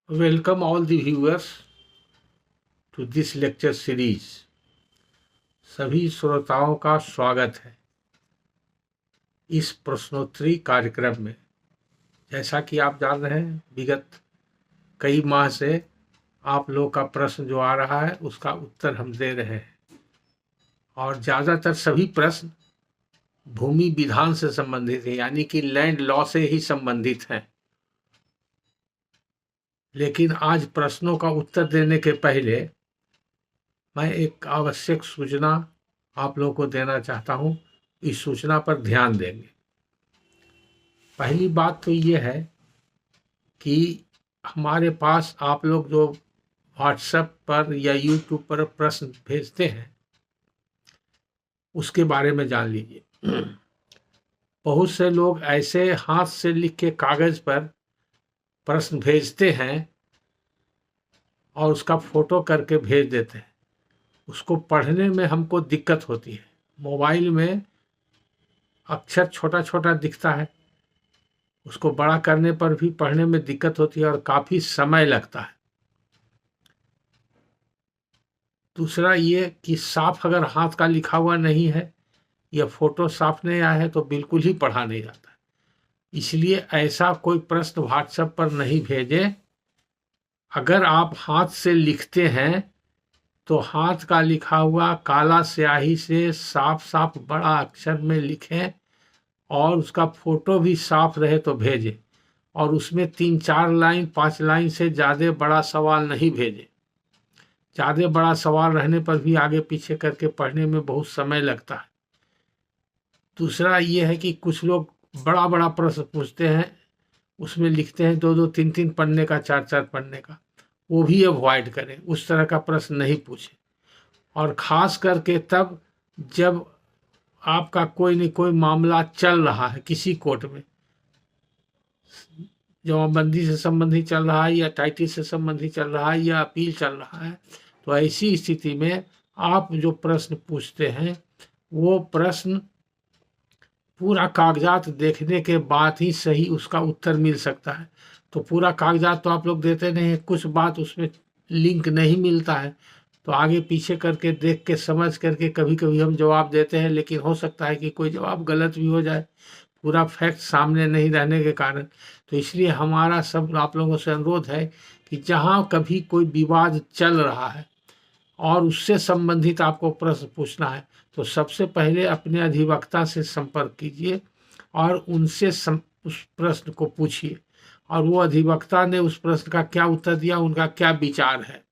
Welcome all the viewers to this lecture series। सभी श्रोताओं का स्वागत है इस प्रश्नोत्तरी कार्यक्रम में। जैसा कि आप जान रहे हैं, विगत कई माह से आप लोग का प्रश्न जो आ रहा है उसका उत्तर हम दे रहे हैं, और ज़्यादातर सभी प्रश्न भूमि विधान से संबंधित है, यानी कि लैंड लॉ से ही संबंधित हैं। लेकिन आज प्रश्नों का उत्तर देने के पहले मैं एक आवश्यक सूचना आप लोगों को देना चाहता हूं। इस सूचना पर ध्यान देंगे। पहली बात तो ये है कि हमारे पास आप लोग जो व्हाट्सएप पर या यूट्यूब पर प्रश्न भेजते हैं उसके बारे में जान लीजिए। बहुत से लोग ऐसे हाथ से लिख के कागज पर प्रश्न भेजते हैं और उसका फोटो करके भेज देते हैं। उसको पढ़ने में हमको दिक्कत होती है। मोबाइल में अक्षर छोटा छोटा दिखता है, उसको बड़ा करने पर भी पढ़ने में दिक्कत होती है और काफ़ी समय लगता है। दूसरा ये कि साफ अगर हाथ का लिखा हुआ नहीं है या फोटो साफ नहीं आया है तो बिल्कुल ही पढ़ा नहीं जाता है। इसलिए ऐसा कोई प्रश्न व्हाट्सएप पर नहीं भेजें। अगर आप हाथ से लिखते हैं तो हाथ का लिखा हुआ काला स्याही से साफ साफ बड़ा अक्षर में लिखें और उसका फोटो भी साफ रहे तो भेजें। और उसमें 3-4 लाइन 5 लाइन से ज़्यादा बड़ा सवाल नहीं भेजें। ज़्यादा बड़ा सवाल रहने पर भी आगे पीछे करके पढ़ने में बहुत समय लगता है। दूसरा ये है कि कुछ लोग बड़ा बड़ा प्रश्न पूछते हैं, उसमें लिखते हैं 2-2 3-3 पन्ने का, 4-4 पन्ने का। वो भी अवॉइड करें, उस तरह का प्रश्न नहीं पूछें। और ख़ास करके तब जब आपका कोई न कोई मामला चल रहा है किसी कोर्ट में, जमाबंदी से संबंधित चल रहा है या टाइटल से संबंधित चल रहा है या अपील चल रहा है, तो ऐसी स्थिति में आप जो प्रश्न पूछते हैं वो प्रश्न पूरा कागजात देखने के बाद ही सही उसका उत्तर मिल सकता है। तो पूरा कागजात तो आप लोग देते नहीं हैं, कुछ बात उसमें लिंक नहीं मिलता है, तो आगे पीछे करके देख के समझ करके कभी कभी हम जवाब देते हैं, लेकिन हो सकता है कि कोई जवाब गलत भी हो जाए, पूरा फैक्ट सामने नहीं रहने के कारण। तो इसलिए हमारा सब आप लोगों से अनुरोध है कि जहाँ कभी कोई विवाद चल रहा है और उससे संबंधित आपको प्रश्न पूछना है तो सबसे पहले अपने अधिवक्ता से संपर्क कीजिए और उनसे उस प्रश्न को पूछिए, और वो अधिवक्ता ने उस प्रश्न का क्या उत्तर दिया, उनका क्या विचार है,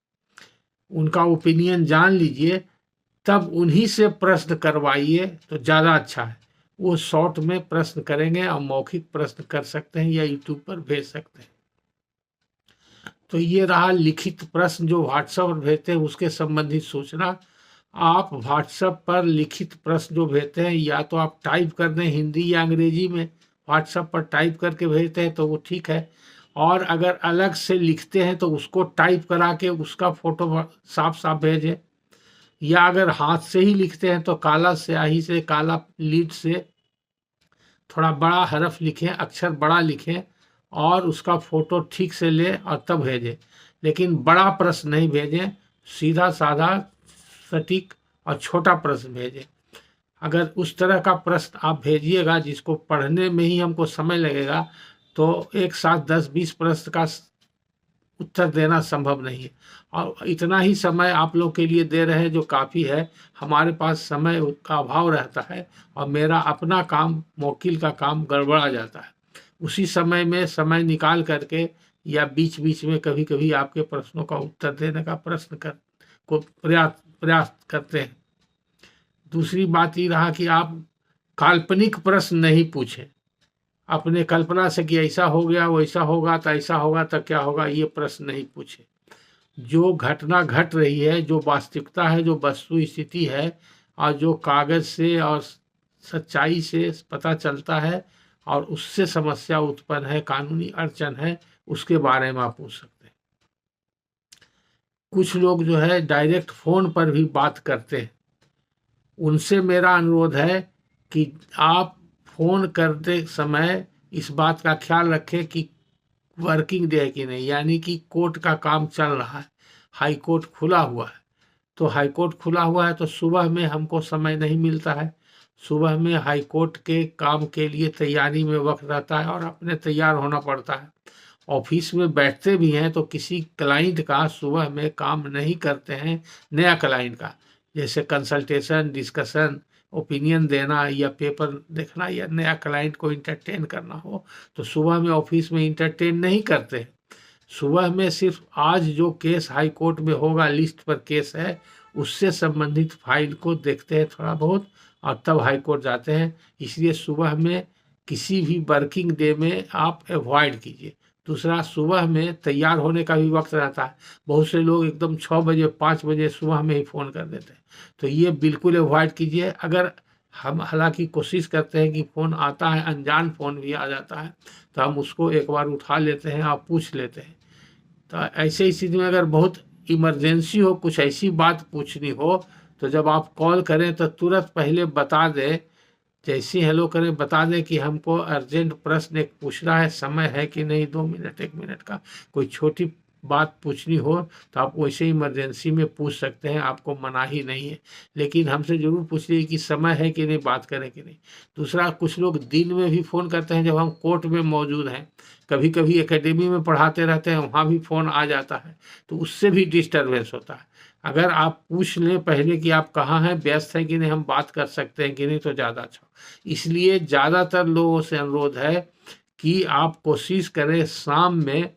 उनका ओपिनियन जान लीजिए, तब उन्हीं से प्रश्न करवाइए तो ज़्यादा अच्छा है। वो शॉर्ट में प्रश्न करेंगे और मौखिक प्रश्न कर सकते हैं या यूट्यूब पर भेज सकते हैं। तो ये रहा लिखित प्रश्न जो व्हाट्सएप पर भेजते हैं उसके संबंधित सूचना। आप व्हाट्सएप पर लिखित प्रश्न जो भेजते हैं या तो आप टाइप कर दें हिंदी या अंग्रेजी में, व्हाट्सएप पर टाइप करके भेजते हैं तो वो ठीक है। और अगर अलग से लिखते हैं तो उसको टाइप करा के उसका फोटो साफ साफ भेजें, या अगर हाथ से ही लिखते हैं तो काला स्याही से, काला लीड से थोड़ा बड़ा हरफ लिखें, अक्षर बड़ा लिखें और उसका फोटो ठीक से लें और तब भेजें। लेकिन बड़ा प्रश्न नहीं भेजें, सीधा साधा सटीक और छोटा प्रश्न भेजें। अगर उस तरह का प्रश्न आप भेजिएगा जिसको पढ़ने में ही हमको समय लगेगा तो एक साथ 10-20 प्रश्न का उत्तर देना संभव नहीं है। और इतना ही समय आप लोग के लिए दे रहे हैं जो काफ़ी है। हमारे पास समय का अभाव रहता है और मेरा अपना काम, वकील का काम गड़बड़ा जाता है। उसी समय में समय निकाल करके या बीच बीच में कभी कभी आपके प्रश्नों का उत्तर देने का प्रयास करते हैं। दूसरी बात ये रहा कि आप काल्पनिक प्रश्न नहीं पूछें। अपने कल्पना से कि ऐसा हो गया, वैसा होगा तो ऐसा होगा तो क्या होगा, ये प्रश्न नहीं पूछे। जो घटना घट रही है, जो वास्तविकता है, जो वस्तु स्थिति है और जो कागज से और सच्चाई से पता चलता है और उससे समस्या उत्पन्न है, कानूनी अड़चन है, उसके बारे में आप पूछ सकते हैं। कुछ लोग जो है डायरेक्ट फ़ोन पर भी बात करते हैं, उनसे मेरा अनुरोध है कि आप फ़ोन करते समय इस बात का ख्याल रखें कि वर्किंग डे है कि नहीं, यानी कि कोर्ट का काम चल रहा है, हाई कोर्ट खुला हुआ है। तो हाई कोर्ट खुला हुआ है तो सुबह में हमको समय नहीं मिलता है। सुबह में हाई कोर्ट के काम के लिए तैयारी में वक्त रहता है और अपने तैयार होना पड़ता है। ऑफिस में बैठते भी हैं तो किसी क्लाइंट का सुबह में काम नहीं करते हैं, नया क्लाइंट का, जैसे कंसल्टेशन, डिस्कशन, ओपिनियन देना या पेपर देखना या नया क्लाइंट को इंटरटेन करना हो तो सुबह में ऑफिस में इंटरटेन नहीं करते हैं। सुबह में सिर्फ आज जो केस हाई कोर्ट में होगा, लिस्ट पर केस है, उससे संबंधित फाइल को देखते हैं थोड़ा बहुत और तब हाई कोर्ट जाते हैं। इसलिए सुबह में किसी भी वर्किंग डे में आप अवॉइड कीजिए। दूसरा, सुबह में तैयार होने का भी वक्त रहता है। बहुत से लोग एकदम 6 बजे 5 बजे सुबह में ही फ़ोन कर देते हैं, तो ये बिल्कुल अवॉइड कीजिए। अगर हम हालांकि कोशिश करते हैं कि फ़ोन आता है, अनजान फ़ोन भी आ जाता है, तो हम उसको एक बार उठा लेते हैं और पूछ लेते हैं। तो ऐसे स्थिति में अगर बहुत इमरजेंसी हो, कुछ ऐसी बात पूछनी हो, तो जब आप कॉल करें तो तुरंत पहले बता दें, जैसे हेलो करें बता दें कि हमको अर्जेंट प्रश्न एक पूछना है, समय है कि नहीं, 2 मिनट 1 मिनट का। कोई छोटी बात पूछनी हो तो आप वैसे इमरजेंसी में पूछ सकते हैं, आपको मनाही नहीं है, लेकिन हमसे ज़रूर पूछ लीजिए कि समय है कि नहीं, बात करें कि नहीं। दूसरा, कुछ लोग दिन में भी फ़ोन करते हैं जब हम कोर्ट में मौजूद हैं। कभी कभी एकेडमी में पढ़ाते रहते हैं, वहाँ भी फ़ोन आ जाता है, तो उससे भी डिस्टर्बेंस होता है। अगर आप पूछ लें पहले कि आप कहाँ हैं, व्यस्त हैं कि नहीं, हम बात कर सकते हैं कि नहीं, तो ज़्यादा अच्छा। इसलिए ज़्यादातर लोगों से अनुरोध है कि आप कोशिश करें शाम में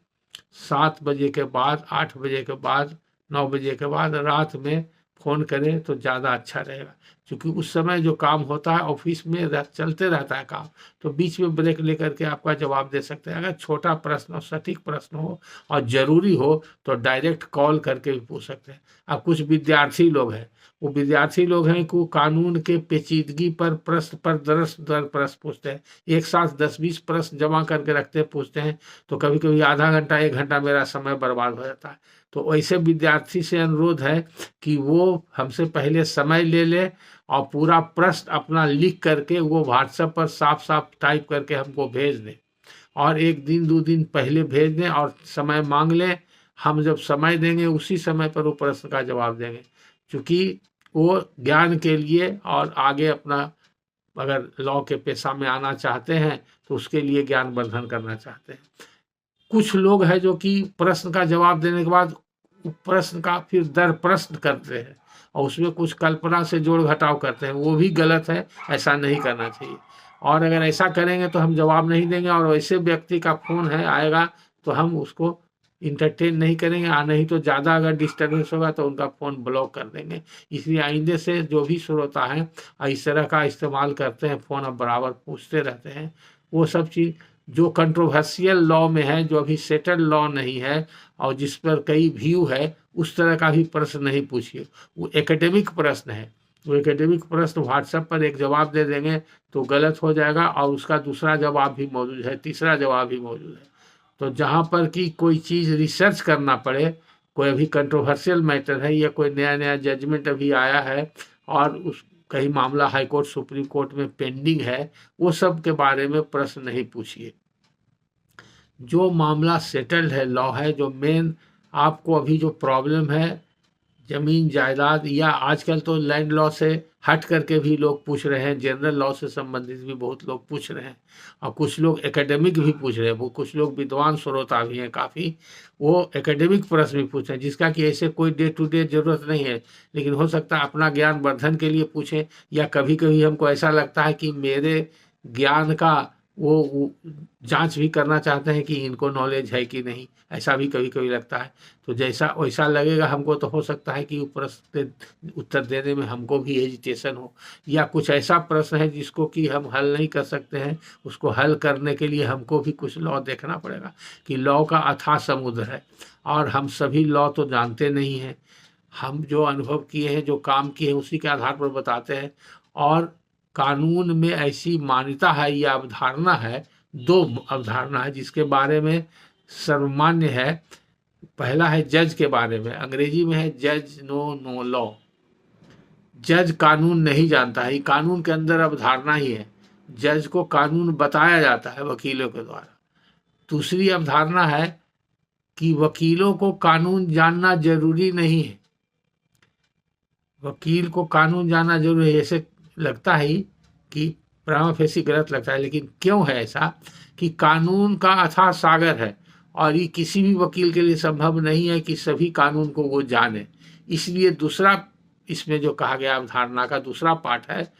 7 बजे के बाद, 8 बजे के बाद, 9 बजे के बाद, रात में फ़ोन करें तो ज़्यादा अच्छा रहेगा। क्योंकि उस समय जो काम होता है ऑफिस में चलते रहता है काम, तो बीच में ब्रेक लेकर के आपका जवाब दे सकते हैं। अगर छोटा प्रश्न हो, सटीक प्रश्न हो और ज़रूरी हो तो डायरेक्ट कॉल करके भी पूछ सकते हैं। अब कुछ विद्यार्थी लोग हैं, वो विद्यार्थी लोग हैं कि कानून के पेचीदगी पर प्रश्न पर दर प्रश्न पूछते हैं। एक साथ 10-20 प्रश्न जमा करके रखते पूछते हैं, तो कभी कभी आधा घंटा 1 घंटा मेरा समय बर्बाद हो जाता है। तो ऐसे विद्यार्थी से अनुरोध है कि वो हमसे पहले समय ले ले और पूरा प्रश्न अपना लिख करके वो व्हाट्सएप पर साफ साफ टाइप करके हमको भेज दें, और 1 दिन 2 दिन पहले भेज दें और समय मांग लें। हम जब समय देंगे उसी समय पर वो प्रश्न का जवाब देंगे, क्योंकि वो ज्ञान के लिए और आगे अपना अगर लॉ के पेशा में आना चाहते हैं तो उसके लिए ज्ञान वर्धन करना चाहते हैं। कुछ लोग हैं जो कि प्रश्न का जवाब देने के बाद प्रश्न का फिर दर प्रश्न करते हैं और उसमें कुछ कल्पना से जोड़ घटाव करते हैं, वो भी गलत है, ऐसा नहीं करना चाहिए। और अगर ऐसा करेंगे तो हम जवाब नहीं देंगे, और वैसे व्यक्ति का फ़ोन है आएगा तो हम उसको इंटरटेन नहीं करेंगे, और नहीं तो ज़्यादा अगर डिस्टर्बेंस होगा तो उनका फ़ोन ब्लॉक कर देंगे। इसलिए आइंदे से जो भी श्रोता हैं इस तरह का इस्तेमाल करते हैं, फ़ोन अब बराबर पूछते रहते हैं, वो सब चीज़ जो कंट्रोवर्शियल लॉ में है, जो अभी सेटल लॉ नहीं है और जिस पर कई व्यू है, उस तरह का भी प्रश्न नहीं पूछिए। वो एकेडमिक प्रश्न है, वो एकेडमिक प्रश्न व्हाट्सएप पर एक जवाब दे देंगे तो गलत हो जाएगा, और उसका दूसरा जवाब भी मौजूद है, तीसरा जवाब भी मौजूद है। तो जहाँ पर कि कोई चीज़ रिसर्च करना पड़े, कोई अभी कंट्रोवर्शियल मैटर है या कोई नया नया जजमेंट अभी आया है और उस कहीं मामला हाई कोर्ट सुप्रीम कोर्ट में पेंडिंग है, वो सब के बारे में प्रश्न नहीं पूछिए। जो मामला सेटल्ड है, लॉ है, जो मेन आपको अभी जो प्रॉब्लम है ज़मीन जायदाद, या आजकल तो लैंड लॉ से हट करके भी लोग पूछ रहे हैं, जनरल लॉ से संबंधित भी बहुत लोग पूछ रहे हैं, और कुछ लोग एकेडमिक भी पूछ रहे हैं। वो कुछ लोग विद्वान श्रोता भी हैं काफ़ी, वो एकेडमिक प्रश्न भी पूछ रहे हैं, जिसका कि ऐसे कोई डे टू डे ज़रूरत नहीं है, लेकिन हो सकता है अपना ज्ञान वर्धन के लिए पूछें, या कभी कभी हमको ऐसा लगता है कि मेरे ज्ञान का वो जांच भी करना चाहते हैं कि इनको नॉलेज है कि नहीं, ऐसा भी कभी कभी लगता है। तो जैसा वैसा लगेगा हमको तो हो सकता है कि प्रश्न उत्तर देने में हमको भी हेजिटेशन हो, या कुछ ऐसा प्रश्न है जिसको कि हम हल नहीं कर सकते हैं, उसको हल करने के लिए हमको भी कुछ लॉ देखना पड़ेगा, कि लॉ का अथाह समुद्र है और हम सभी लॉ तो जानते नहीं हैं। हम जो अनुभव किए हैं, जो काम किए हैं, उसी के आधार पर बताते हैं। और कानून में ऐसी मान्यता है या अवधारणा है, 2 अवधारणा है जिसके बारे में सर्वमान्य है। पहला है जज के बारे में, अंग्रेजी में है जज नो लॉ। जज कानून नहीं जानता है, कानून के अंदर अवधारणा ही है। जज को कानून बताया जाता है वकीलों के द्वारा, दूसरी अवधारणा है कि वकीलों को कानून जानना जरूरी नहीं है। वकील को कानून जानना जरूरी है, ऐसे लगता है कि प्रामा फेसी गलत लगता है, लेकिन क्यों है ऐसा कि कानून का अथाह सागर है और ये किसी भी वकील के लिए संभव नहीं है कि सभी कानून को वो जाने। इसलिए दूसरा इसमें जो कहा गया अवधारणा का दूसरा पार्ट है,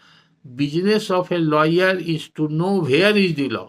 business of a lawyer is to know where is the law,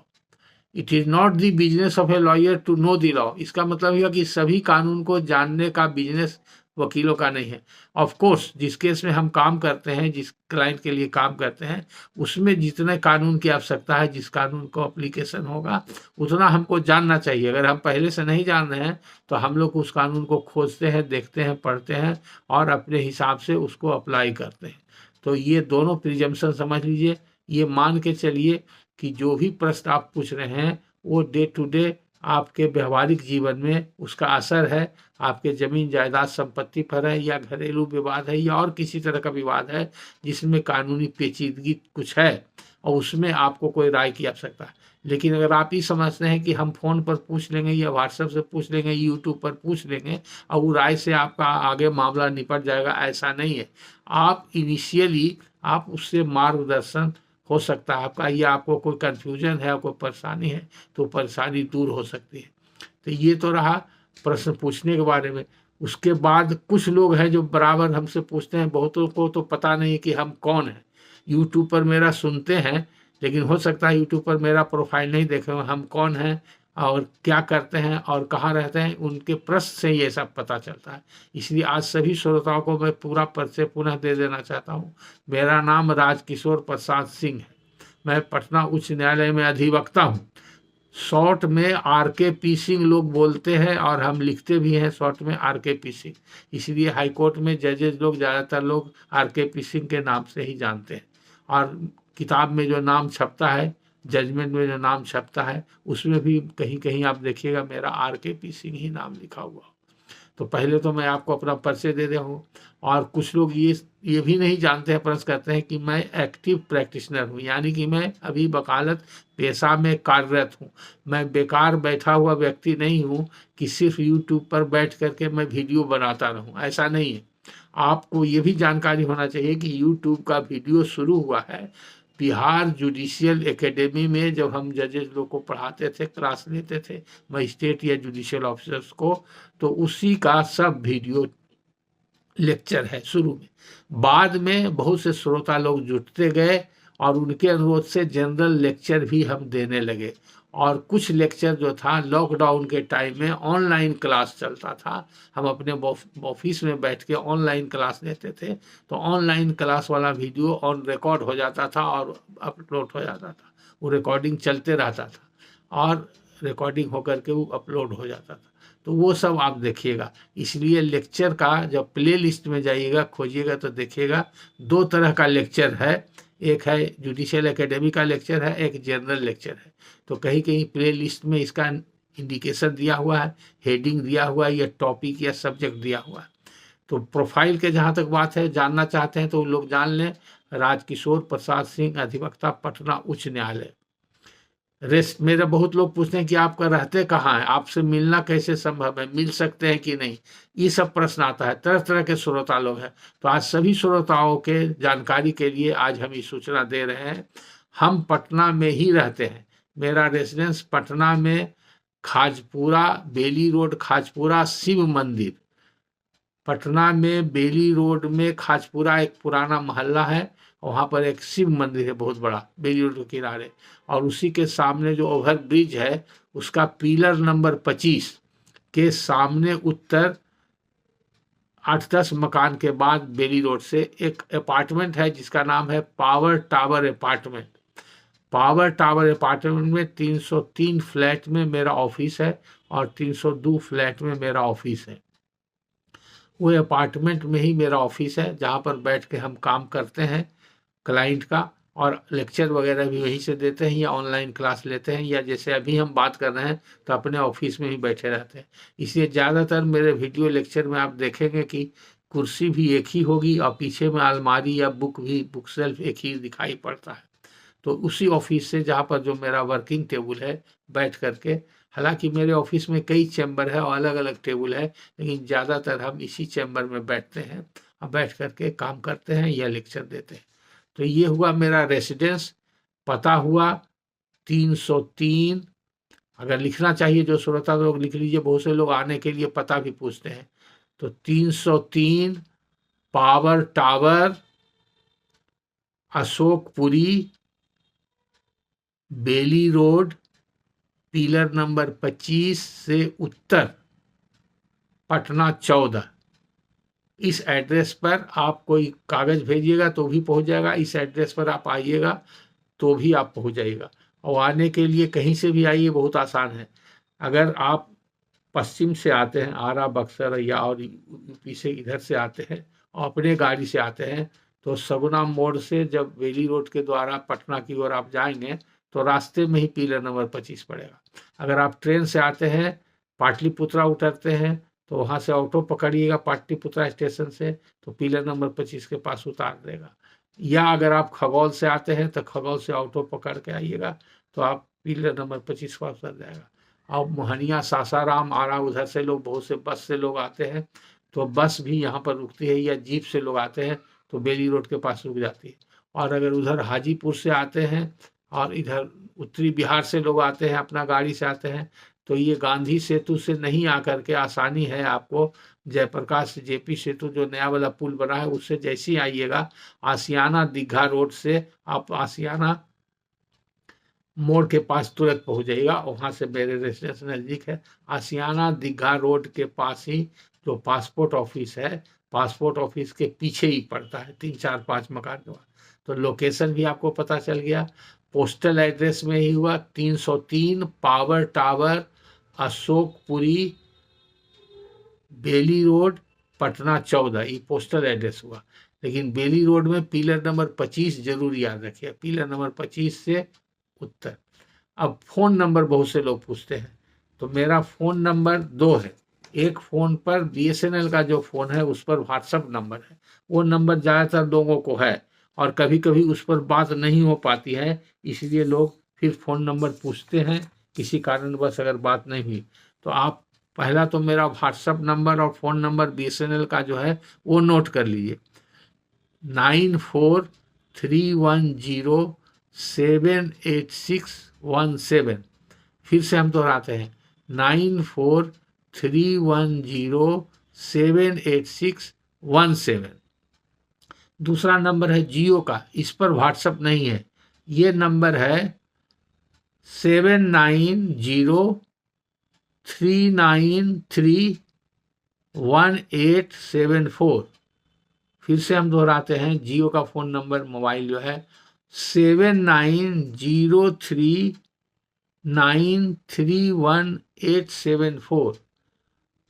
it is not the business of a lawyer to know the law. इसका मतलब यह कि सभी कानून को जानने का बिजनेस वकीलों का नहीं है। ऑफ कोर्स जिस केस में हम काम करते हैं, जिस क्लाइंट के लिए काम करते हैं, उसमें जितने कानून की आवश्यकता है, जिस कानून को एप्लीकेशन होगा, उतना हमको जानना चाहिए। अगर हम पहले से नहीं जान रहे हैं तो हम लोग उस कानून को खोजते हैं, देखते हैं, पढ़ते हैं और अपने हिसाब से उसको अप्लाई करते हैं। तो ये दोनों प्रिजम्पशन समझ लीजिए। ये मान के चलिए कि जो भी प्रश्न आप पूछ रहे हैं वो डे टू डे आपके व्यवहारिक जीवन में उसका असर है, आपके जमीन जायदाद संपत्ति पर है, या घरेलू विवाद है, या और किसी तरह का विवाद है जिसमें कानूनी पेचीदगी कुछ है और उसमें आपको कोई राय की आवश्यकता है। लेकिन अगर आप ही समझते हैं कि हम फ़ोन पर पूछ लेंगे या व्हाट्सएप से पूछ लेंगे, यूट्यूब पर पूछ लेंगे और वो राय से आपका आगे मामला निपट जाएगा, ऐसा नहीं है। आप इनिशियली आप उससे मार्गदर्शन हो सकता है आपका, या आपको कोई कन्फ्यूजन है, कोई परेशानी है तो परेशानी दूर हो सकती है। तो ये तो रहा प्रश्न पूछने के बारे में। उसके बाद कुछ लोग हैं जो बराबर हमसे पूछते हैं, बहुतों को तो पता नहीं कि हम कौन हैं। यूट्यूब पर मेरा सुनते हैं, लेकिन हो सकता है यूट्यूब पर मेरा प्रोफाइल नहीं देखे हो, हम कौन हैं और क्या करते हैं और कहाँ रहते हैं, उनके प्रश्न से ये सब पता चलता है। इसलिए आज सभी श्रोताओं को मैं पूरा परिचय पुनः दे देना चाहता हूँ। मेरा नाम राजकिशोर प्रसाद सिंह है। मैं पटना उच्च न्यायालय में अधिवक्ता हूँ। शॉर्ट में RKP सिंह लोग बोलते हैं और हम लिखते भी हैं शॉर्ट में RKP सिंह। इसलिए हाईकोर्ट में जजेज लोग ज़्यादातर लोग RKP सिंह के नाम से ही जानते हैं। और किताब में जो नाम छपता है, जजमेंट में जो नाम छपता है, उसमें भी कहीं कहीं आप देखिएगा मेरा RKP सिंह ही नाम लिखा हुआ। तो पहले तो मैं आपको अपना परिचय दे रहा हूँ। और कुछ लोग ये भी नहीं जानते हैं, प्रश्न करते हैं कि मैं एक्टिव प्रैक्टिशनर हूँ, यानी कि मैं अभी वकालत पेशा में कार्यरत हूँ। मैं बेकार बैठा हुआ व्यक्ति नहीं हूँ कि सिर्फ यूट्यूब पर बैठ करके मैं वीडियो बनाता रहूँ, ऐसा नहीं है। आपको ये भी जानकारी होना चाहिए कि यूट्यूब का वीडियो शुरू हुआ है बिहार जुडिशियल एकेडमी में। जब हम जजेस लोग को पढ़ाते थे, क्लास लेते थे मजिस्ट्रेट या जुडिशियल ऑफिसर्स को, तो उसी का सब वीडियो लेक्चर है शुरू में। बाद में बहुत से श्रोता लोग जुटते गए और उनके अनुरोध से जनरल लेक्चर भी हम देने लगे। और कुछ लेक्चर जो था लॉकडाउन के टाइम में ऑनलाइन क्लास चलता था, हम अपने ऑफिस में बैठ के ऑनलाइन क्लास लेते थे। तो ऑनलाइन क्लास वाला वीडियो ऑन रिकॉर्ड हो जाता था और अपलोड हो जाता था। वो रिकॉर्डिंग चलते रहता था और रिकॉर्डिंग होकर के वो अपलोड हो जाता था। तो वो सब आप देखिएगा। इसलिए लेक्चर का जब प्ले लिस्ट में जाइएगा, खोजिएगा, तो देखिएगा दो तरह का लेक्चर है। एक है जुडिशियल एकेडमी का लेक्चर है, एक जनरल लेक्चर है। तो कहीं कहीं प्ले लिस्ट में इसका इंडिकेशन दिया हुआ है, हेडिंग दिया हुआ है, या टॉपिक या सब्जेक्ट दिया हुआ है। तो प्रोफाइल के जहाँ तक बात है, जानना चाहते हैं तो लोग जान लें, राजकिशोर प्रसाद सिंह, अधिवक्ता, पटना उच्च न्यायालय। रेस्ट मेरा बहुत लोग पूछते हैं कि आपका रहते कहाँ है, आपसे मिलना कैसे संभव है, मिल सकते हैं कि नहीं, ये सब प्रश्न आता है। तरह तरह के श्रोता लोग हैं। तो आज सभी श्रोताओं के जानकारी के लिए आज हम ये सूचना दे रहे हैं। हम पटना में ही रहते हैं। मेरा रेजिडेंस पटना में खाजपुरा, बेली रोड, खाजपुरा शिव मंदिर। पटना में बेली रोड में खाजपुरा एक पुराना मोहल्ला है, वहाँ पर एक शिव मंदिर है बहुत बड़ा, बेली रोड के किनारे। और उसी के सामने जो ओवर ब्रिज है, उसका पिलर नंबर 25 के सामने उत्तर 8-10 मकान के बाद बेली रोड से एक अपार्टमेंट है जिसका नाम है power tower apartment. Power tower apartment में 303 फ्लैट में मेरा ऑफिस है और 302 फ्लैट में मेरा ऑफिस है। वो अपार्टमेंट में ही मेरा ऑफिस है जहाँ पर बैठ के हम काम करते हैं क्लाइंट का, और लेक्चर वगैरह भी वहीं से देते हैं या ऑनलाइन क्लास लेते हैं, या जैसे अभी हम बात कर रहे हैं तो अपने ऑफिस में ही बैठे रहते हैं। इसलिए ज़्यादातर मेरे वीडियो लेक्चर में आप देखेंगे कि कुर्सी भी एक ही होगी और पीछे में अलमारी या बुक शेल्फ एक ही दिखाई पड़ता है। तो उसी ऑफिस से, जहाँ पर जो मेरा वर्किंग टेबल है, बैठ करके हालांकि मेरे ऑफिस में कई चैम्बर है और अलग अलग टेबल है, लेकिन ज़्यादातर हम इसी चैम्बर में बैठते हैं और बैठ करके काम करते हैं या लेक्चर देते हैं। तो ये हुआ मेरा रेसिडेंस। पता हुआ 303। अगर लिखना चाहिए जो श्रोता लोग लिख लीजिए, बहुत से लोग आने के लिए पता भी पूछते हैं। तो 303 पावर टावर, अशोकपुरी, बेली रोड, पिलर नंबर 25 से उत्तर, पटना 14। इस एड्रेस पर आप कोई कागज भेजिएगा तो भी पहुंच जाएगा, इस एड्रेस पर आप आइएगा तो भी आप पहुंच जाइएगा। और आने के लिए कहीं से भी आइए, बहुत आसान है। अगर आप पश्चिम से आते हैं, आरा, बक्सर या और यूपी से इधर से आते हैं और अपने गाड़ी से आते हैं, तो सगुना मोड़ से जब बेली रोड के द्वारा पटना की ओर आप जाएंगे तो रास्ते में ही पिलर नंबर 25 पड़ेगा। अगर आप ट्रेन से आते हैं, पाटलिपुत्रा उतरते हैं, तो वहाँ से ऑटो पकड़िएगा पाटलिपुत्रा स्टेशन से, तो पिलर नंबर 25 के पास उतार देगा। या अगर आप खगौल से आते हैं तो खगौल से ऑटो पकड़ के आइएगा तो आप पिलर नंबर 25 पर उतर जाएगा। और मोहनिया, सासाराम, आरा, उधर से लोग, बहुत से बस से लोग आते हैं तो बस भी यहाँ पर रुकती है, या जीप से लोग आते हैं तो बेली रोड के पास रुक जाती है। और अगर उधर हाजीपुर से आते हैं और इधर उत्तरी बिहार से लोग आते हैं, अपना गाड़ी से आते हैं, तो ये गांधी सेतु से नहीं आकर के आसानी है आपको, जयप्रकाश जेपी सेतु जो नया वाला पुल बना है उससे जैसे ही आइएगा, आसियाना दीघा रोड से आप आसियाना मोड़ के पास तुरंत पहुंच जाइएगा। वहाँ से मेरे रेसिडेंस नज़दीक है। आसियाना दीघा रोड के पास ही जो पासपोर्ट ऑफिस है, पासपोर्ट ऑफिस के पीछे ही पड़ता है, 3-4-5 मकान के बाद। तो लोकेशन भी आपको पता चल गया। पोस्टल एड्रेस में ही हुआ 303 पावर टावर, अशोकपुरी, बेली रोड, पटना 14, ये पोस्टल एड्रेस हुआ। लेकिन बेली रोड में पिलर नंबर 25 जरूर याद रखिए, पिलर नंबर 25 से उत्तर। अब फ़ोन नंबर बहुत से लोग पूछते हैं, तो मेरा फ़ोन नंबर 2 है। एक फ़ोन पर BSNL का जो फ़ोन है उस पर व्हाट्सअप नंबर है, वो नंबर ज़्यादातर लोगों को है और कभी कभी उस पर बात नहीं हो पाती है, इसलिए लोग फिर फ़ोन नंबर पूछते हैं। किसी कारणवश अगर बात नहीं हुई तो आप पहला तो मेरा व्हाट्सअप नंबर और फ़ोन नंबर BSNL का जो है वो नोट कर लीजिए, 9431078617। फिर से हम दोहराते हैं, 9431078617। दूसरा नंबर है जियो का, इस पर व्हाट्सअप नहीं है, ये नंबर है 7903931874। फिर से हम दोहराते हैं, जियो का फ़ोन नंबर मोबाइल जो है 7903931874।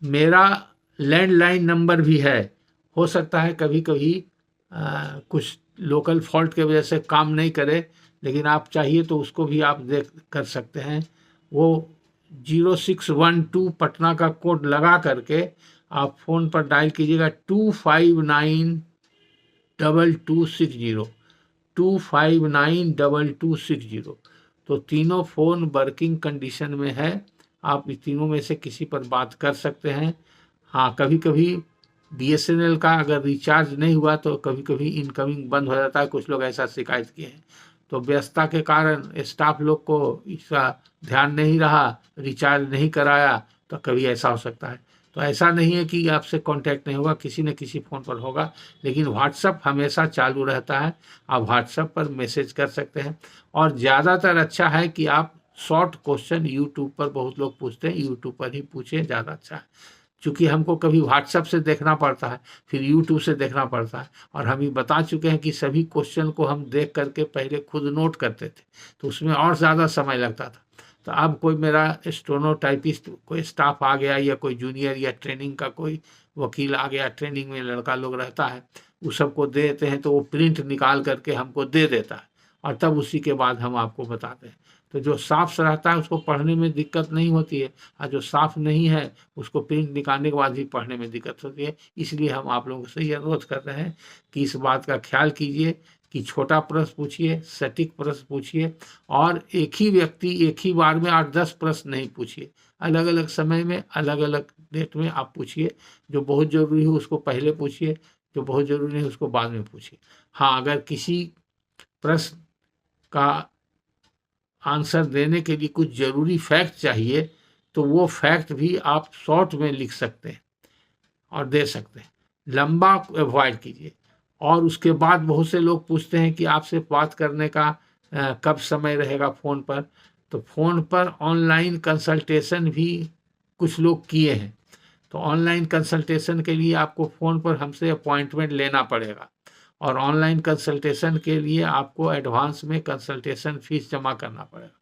मेरा लैंडलाइन नंबर भी है, हो सकता है कभी कभी कुछ लोकल फॉल्ट के वजह से काम नहीं करे, लेकिन आप चाहिए तो उसको भी आप देख कर सकते हैं। वो 0612 पटना का कोड लगा करके आप फ़ोन पर डायल कीजिएगा 2592260, 2592260। तो तीनों फ़ोन वर्किंग कंडीशन में है, आप इस तीनों में से किसी पर बात कर सकते हैं। हाँ, कभी कभी BSNL का अगर रिचार्ज नहीं हुआ तो कभी कभी इनकमिंग बंद हो जाता है, कुछ लोग ऐसा शिकायत किए हैं। तो व्यस्तता के कारण स्टाफ लोग को इसका ध्यान नहीं रहा, रिचार्ज नहीं कराया, तो कभी ऐसा हो सकता है। तो ऐसा नहीं है कि आपसे कांटेक्ट नहीं होगा, किसी न किसी फ़ोन पर होगा, लेकिन व्हाट्सअप हमेशा चालू रहता है, आप व्हाट्सअप पर मैसेज कर सकते हैं। और ज़्यादातर अच्छा है कि आप शॉर्ट क्वेश्चन यूट्यूब पर बहुत लोग पूछते हैं, यूट्यूब पर ही पूछें, ज़्यादा अच्छा है। चूँकि हमको कभी व्हाट्सएप से देखना पड़ता है, फिर यूट्यूब से देखना पड़ता है, और हम ये बता चुके हैं कि सभी क्वेश्चन को हम देख करके पहले खुद नोट करते थे, तो उसमें और ज़्यादा समय लगता था। तो अब कोई मेरा स्टेनोटाइपिस्ट कोई स्टाफ आ गया, या कोई जूनियर या ट्रेनिंग का कोई वकील आ गया, ट्रेनिंग में लड़का लोग रहता है, उस सबको दे देते हैं, तो वो प्रिंट निकाल करके हमको दे देता है, और तब उसी के बाद हम आपको बताते हैं। तो जो साफ रहता है उसको पढ़ने में दिक्कत नहीं होती है, और जो साफ नहीं है उसको प्रिंट निकालने के बाद भी पढ़ने में दिक्कत होती है। इसलिए हम आप लोगों से ये अनुरोध कर रहे हैं कि इस बात का ख्याल कीजिए कि छोटा प्रश्न पूछिए, सटीक प्रश्न पूछिए, और एक ही व्यक्ति एक ही बार में 8-10 प्रश्न नहीं पूछिए। अलग अलग समय में अलग अलग डेट में आप पूछिए। जो बहुत ज़रूरी हो उसको पहले पूछिए, जो बहुत ज़रूरी नहीं उसको बाद में पूछिए। हाँ, अगर किसी प्रश्न का आंसर देने के लिए कुछ ज़रूरी फैक्ट चाहिए तो वो फैक्ट भी आप शॉर्ट में लिख सकते हैं और दे सकते हैं। लंबा अवॉइड कीजिए। और उसके बाद बहुत से लोग पूछते हैं कि आपसे बात करने का कब समय रहेगा फ़ोन पर। तो फ़ोन पर ऑनलाइन कंसल्टेशन भी कुछ लोग किए हैं। तो ऑनलाइन कंसल्टेशन के लिए आपको फ़ोन पर हमसे अपॉइंटमेंट लेना पड़ेगा, और ऑनलाइन कंसल्टेशन के लिए आपको एडवांस में कंसल्टेशन फ़ीस जमा करना पड़ेगा।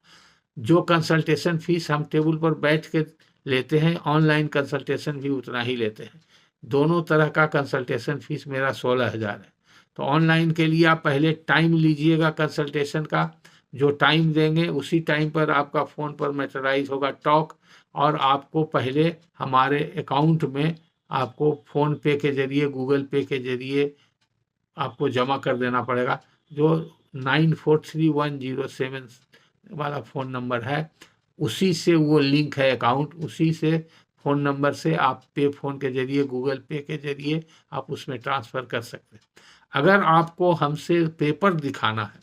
जो कंसल्टेशन फ़ीस हम टेबल पर बैठ के लेते हैं, ऑनलाइन कंसल्टेशन भी उतना ही लेते हैं। दोनों तरह का कंसल्टेशन फ़ीस मेरा 16,000 है। तो ऑनलाइन के लिए आप पहले टाइम लीजिएगा कंसल्टेशन का। जो टाइम देंगे उसी टाइम पर आपका फ़ोन पर मैटेरियलाइज़ होगा टॉक, और आपको पहले हमारे अकाउंट में आपको फ़ोन पे के ज़रिए, गूगल पे के ज़रिए आपको जमा कर देना पड़ेगा। जो 943107 वाला फ़ोन नंबर है, उसी से वो लिंक है अकाउंट, उसी से फ़ोन नंबर से आप पे फ़ोन के ज़रिए, गूगल पे के ज़रिए आप उसमें ट्रांसफ़र कर सकते हैं। अगर आपको हमसे पेपर दिखाना है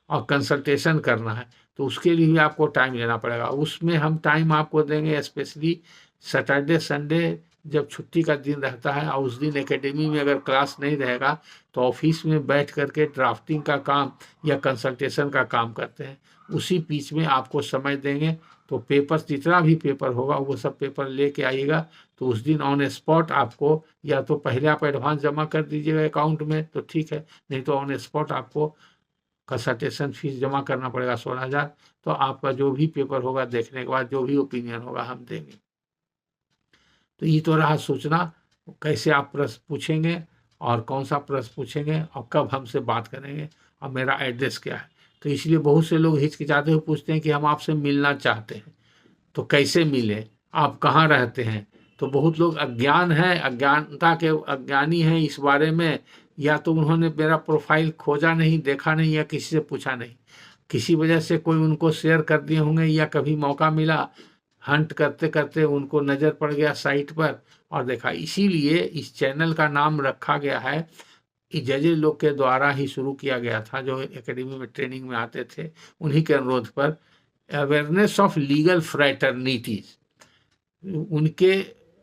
और कंसल्टेशन करना है तो उसके लिए भी आपको टाइम लेना पड़ेगा। उसमें हम टाइम आपको देंगे स्पेशली सैटरडे संडे, जब छुट्टी का दिन रहता है और उस दिन एकेडमी में अगर क्लास नहीं रहेगा तो ऑफिस में बैठ करके ड्राफ्टिंग का काम या कंसल्टेशन का काम करते हैं। उसी बीच में आपको समय देंगे। तो पेपर, जितना भी पेपर होगा वो सब पेपर लेके आइएगा। तो उस दिन ऑन स्पॉट आपको, या तो पहले आप एडवांस जमा कर दीजिएगा अकाउंट में तो ठीक है, नहीं तो ऑन स्पॉट आपको कंसल्टेशन फीस जमा करना पड़ेगा 16,000। तो आपका जो भी पेपर होगा देखने के बाद जो भी ओपिनियन होगा हम देंगे। तो ये तो रहा सोचना कैसे आप प्रश्न पूछेंगे और कौन सा प्रश्न पूछेंगे और कब हमसे बात करेंगे और मेरा एड्रेस क्या है। तो इसलिए बहुत से लोग हिचकिचाते हुए पूछते हैं कि हम आपसे मिलना चाहते हैं, तो कैसे मिले, आप कहाँ रहते हैं। तो बहुत लोग अज्ञान है, अज्ञानता के अज्ञानी हैं इस बारे में, या तो उन्होंने मेरा प्रोफाइल खोजा नहीं, देखा नहीं, या किसी से पूछा नहीं। किसी वजह से कोई उनको शेयर कर दिए होंगे, या कभी मौका मिला हंट करते करते उनको नज़र पड़ गया साइट पर और देखा। इसीलिए इस चैनल का नाम रखा गया है कि जजेज लोग के द्वारा ही शुरू किया गया था, जो एकेडमी में ट्रेनिंग में आते थे, उन्हीं के अनुरोध पर, अवेयरनेस ऑफ लीगल फ्रैटर्निटीज, उनके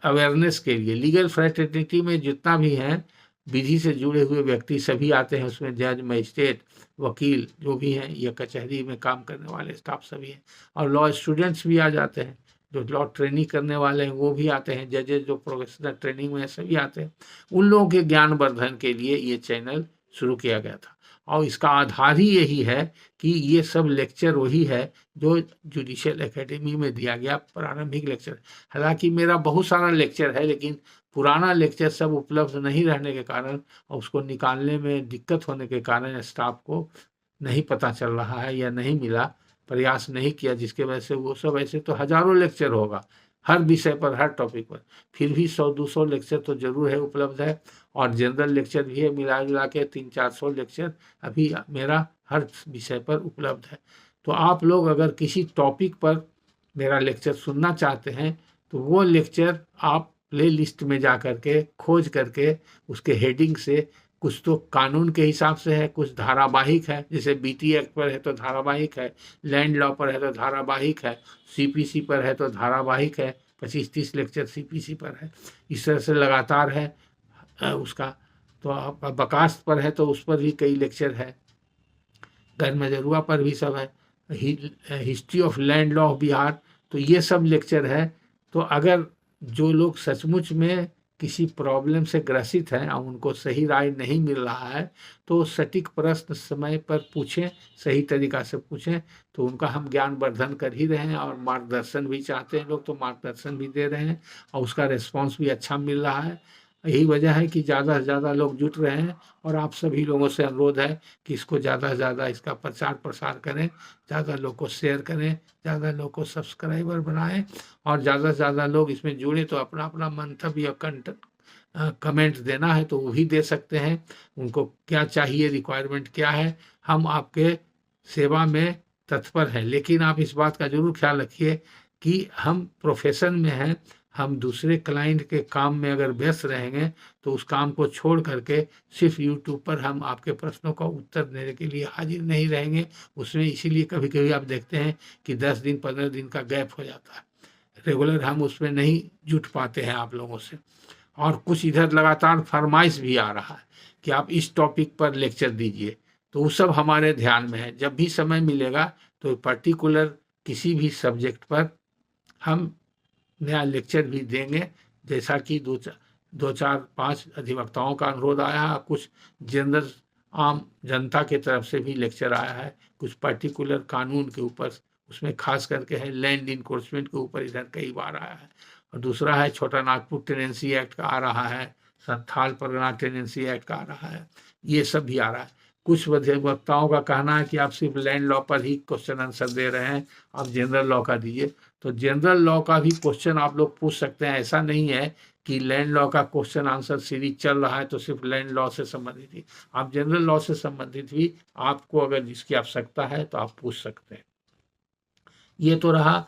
अवेयरनेस के लिए। लीगल फ्रैटर्निटी में जितना भी हैं विधि से जुड़े हुए व्यक्ति सभी आते हैं उसमें, जज, मजिस्ट्रेट, वकील जो भी हैं, या कचहरी में काम करने वाले स्टाफ सभी हैं, और लॉ स्टूडेंट्स भी आ जाते हैं, जो लॉ ट्रेनिंग करने वाले हैं वो भी आते हैं, जजेज जो प्रोफेशनल ट्रेनिंग में है सभी आते हैं। उन लोगों के ज्ञान वर्धन के लिए ये चैनल शुरू किया गया था, और इसका आधार ही यही है कि ये सब लेक्चर वही है जो जुडिशियल एकेडमी में दिया गया प्रारंभिक लेक्चर। हालांकि मेरा बहुत सारा लेक्चर है, लेकिन पुराना लेक्चर सब उपलब्ध नहीं रहने के कारण और उसको निकालने में दिक्कत होने के कारण स्टाफ को नहीं पता चल रहा है या नहीं मिला, प्रयास नहीं किया, जिसके वजह से वो सब, ऐसे तो हज़ारों लेक्चर होगा हर विषय पर, हर टॉपिक पर, फिर भी 100-200 लेक्चर तो ज़रूर है, उपलब्ध है। और जनरल लेक्चर भी है, मिला जुला के 300-400 लेक्चर अभी मेरा हर विषय पर उपलब्ध है। तो आप लोग अगर किसी टॉपिक पर मेरा लेक्चर सुनना चाहते हैं तो वो लेक्चर आप प्ले लिस्ट में जा करके खोज करके उसके हेडिंग से, कुछ तो कानून के हिसाब से है, कुछ धारावाहिक है, जैसे बीटी एक्ट पर है तो धारावाहिक है, लैंड लॉ पर है तो धारावाहिक है, सीपीसी पर है तो धारावाहिक है, 25-30 लेक्चर सीपीसी पर है, इस तरह से लगातार है उसका। तो आप बकास्त पर है तो उस पर भी कई लेक्चर है, गैर मजरूआ पर भी सब है, history of land law of Bihar, तो ये सब लेक्चर है। तो अगर जो लोग सचमुच में किसी प्रॉब्लम से ग्रसित हैं और उनको सही राय नहीं मिल रहा है तो सटीक प्रश्न समय पर पूछें, सही तरीका से पूछें, तो उनका हम ज्ञान वर्धन कर ही रहे हैं। और मार्गदर्शन भी चाहते हैं लोग तो मार्गदर्शन भी दे रहे हैं और उसका रिस्पांस भी अच्छा मिल रहा है। यही वजह है कि ज़्यादा से ज़्यादा लोग जुट रहे हैं, और आप सभी लोगों से अनुरोध है कि इसको ज़्यादा से ज़्यादा इसका प्रचार प्रसार करें, ज़्यादा लोग को शेयर करें, ज़्यादा लोग को सब्सक्राइबर बनाएं, और ज़्यादा से ज़्यादा लोग इसमें जुड़े तो अपना अपना मंतव्य कमेंट देना है तो वो भी दे सकते हैं। उनको क्या चाहिए, रिक्वायरमेंट क्या है, हम आपके सेवा में तत्पर हैं। लेकिन आप इस बात का जरूर ख्याल रखिए कि हम प्रोफेशन में हैं, हम दूसरे क्लाइंट के काम में अगर व्यस्त रहेंगे तो उस काम को छोड़ करके सिर्फ यूट्यूब पर हम आपके प्रश्नों का उत्तर देने के लिए हाजिर नहीं रहेंगे। उसमें इसीलिए कभी कभी आप देखते हैं कि 10 दिन 15 दिन का गैप हो जाता है, रेगुलर हम उसमें नहीं जुट पाते हैं आप लोगों से। और कुछ इधर लगातार फरमाइश भी आ रहा है कि आप इस टॉपिक पर लेक्चर दीजिए, तो वो सब हमारे ध्यान में है। जब भी समय मिलेगा तो पर्टिकुलर किसी भी सब्जेक्ट पर हम नया लेक्चर भी देंगे। जैसा कि दो चार पांच अधिवक्ताओं का अनुरोध आया है, कुछ जनरल आम जनता के तरफ से भी लेक्चर आया है, कुछ पर्टिकुलर कानून के ऊपर, उसमें खास करके है लैंड इनक्रोचमेंट के ऊपर इधर कई बार आया है। और दूसरा है छोटा नागपुर टेनेंसी एक्ट का आ रहा है, संथाल परगना टेनेंसी एक्ट का आ रहा है, ये सब भी आ रहा है। कुछ अधिवक्ताओं का कहना है कि आप सिर्फ लैंड लॉ पर ही क्वेश्चन आंसर दे रहे हैं, आप जनरल लॉ का दीजिए। तो जनरल लॉ का भी क्वेश्चन आप लोग पूछ सकते हैं। ऐसा नहीं है कि लैंड लॉ का क्वेश्चन आंसर सीरीज चल रहा है तो सिर्फ लैंड लॉ से संबंधित ही, आप जनरल लॉ से संबंधित भी आपको अगर जिसकी आवश्यकता है तो आप पूछ सकते हैं। ये तो रहा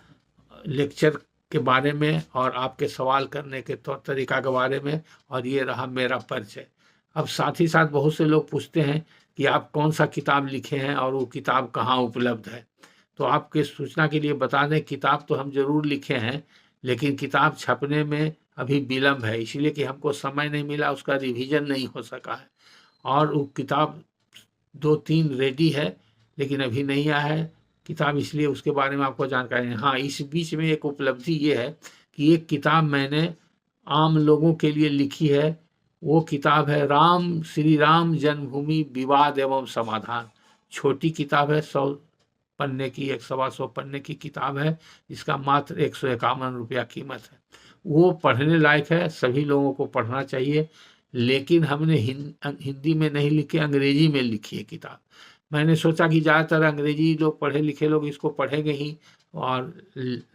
लेक्चर के बारे में और आपके सवाल करने के तौर तरीका के बारे में, और ये रहा मेरा परिचय। अब साथ ही साथ बहुत से लोग पूछते हैं कि आप कौन सा किताब लिखे हैं और वो किताब कहाँ उपलब्ध है। तो आपके सूचना के लिए बता दें, किताब तो हम जरूर लिखे हैं, लेकिन किताब छपने में अभी विलम्ब है, इसलिए कि हमको समय नहीं मिला, उसका रिवीजन नहीं हो सका है। और वो किताब 2-3 रेडी है लेकिन अभी नहीं आया है किताब, इसलिए उसके बारे में आपको जानकारी नहीं। हाँ, इस बीच में एक उपलब्धि ये है कि एक किताब मैंने आम लोगों के लिए लिखी है। वो किताब है श्री राम जन्मभूमि विवाद एवं समाधान। छोटी किताब है, 100 पन्ने की, 100-125 पन्ने की किताब है, जिसका मात्र 151 रुपया कीमत है। वो पढ़ने लायक है, सभी लोगों को पढ़ना चाहिए। लेकिन हमने हिंदी में नहीं लिखी, अंग्रेजी में लिखी है किताब। मैंने सोचा कि ज़्यादातर अंग्रेजी लोग, पढ़े लिखे लोग इसको पढ़ेंगे ही, और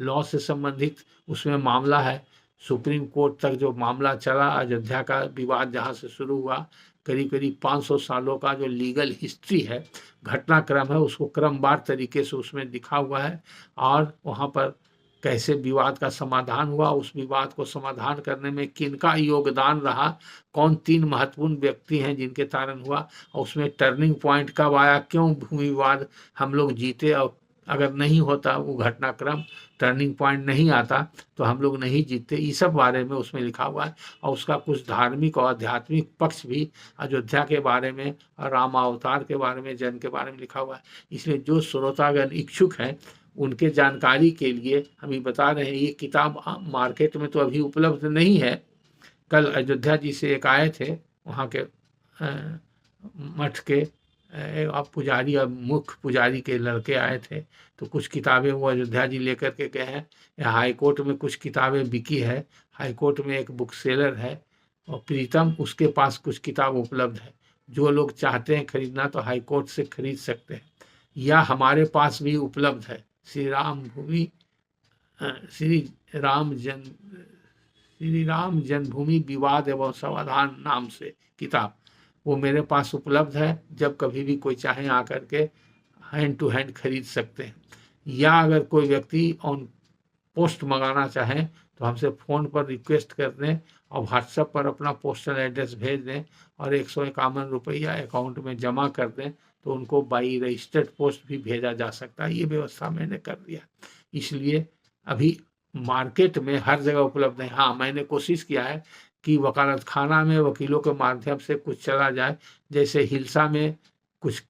लॉ से संबंधित उसमें मामला है। सुप्रीम कोर्ट तक जो मामला चला, अयोध्या का विवाद जहाँ से शुरू हुआ, करीब करीब 500 सालों का जो लीगल हिस्ट्री है, घटनाक्रम है, उसको क्रमवार तरीके से उसमें लिखा हुआ है। और वहाँ पर कैसे विवाद का समाधान हुआ, उस विवाद को समाधान करने में किनका योगदान रहा, कौन 3 महत्वपूर्ण व्यक्ति हैं जिनके कारण हुआ, और उसमें टर्निंग पॉइंट कब आया, क्यों भूमि विवाद हम लोग जीते, और अगर नहीं होता वो घटनाक्रम, टर्निंग पॉइंट नहीं आता तो हम लोग नहीं जीतते, इस सब बारे में उसमें लिखा हुआ है। और उसका कुछ धार्मिक और आध्यात्मिक पक्ष भी, अयोध्या के बारे में और राम अवतार के बारे में, जन्म के बारे में लिखा हुआ है। इसलिए जो श्रोतागण इच्छुक हैं उनके जानकारी के लिए हम ये बता रहे हैं। ये किताब मार्केट में तो अभी उपलब्ध नहीं है। कल अयोध्या जी से एक आए थे, वहाँ के मठ के पुजारी और मुख्य पुजारी के लड़के आए थे, तो कुछ किताबें वो अयोध्या जी लेकर के गए हैं। हाई कोर्ट में कुछ किताबें बिकी है, हाई कोर्ट में एक बुक सेलर है और प्रीतम, उसके पास कुछ किताब उपलब्ध है। जो लोग चाहते हैं खरीदना तो हाई कोर्ट से खरीद सकते हैं, या हमारे पास भी उपलब्ध है श्री राम जन्मभूमि विवाद एवं समाधान नाम से किताब, वो मेरे पास उपलब्ध है। जब कभी भी कोई चाहे आकर के हैंड टू हैंड खरीद सकते हैं। या अगर कोई व्यक्ति ऑन पोस्ट मंगाना चाहें तो हमसे फ़ोन पर रिक्वेस्ट कर दें और व्हाट्सएप पर अपना पोस्टल एड्रेस भेज दें और 151 रुपया अकाउंट में जमा कर दें, तो उनको बाई रजिस्टर्ड पोस्ट भी भेजा जा सकता है। ये व्यवस्था मैंने कर दिया, इसलिए अभी मार्केट में हर जगह उपलब्ध है। हाँ, मैंने कोशिश किया है कि वकालत खाना में वकीलों के माध्यम से कुछ चला जाए। जैसे हिल्सा में कुछ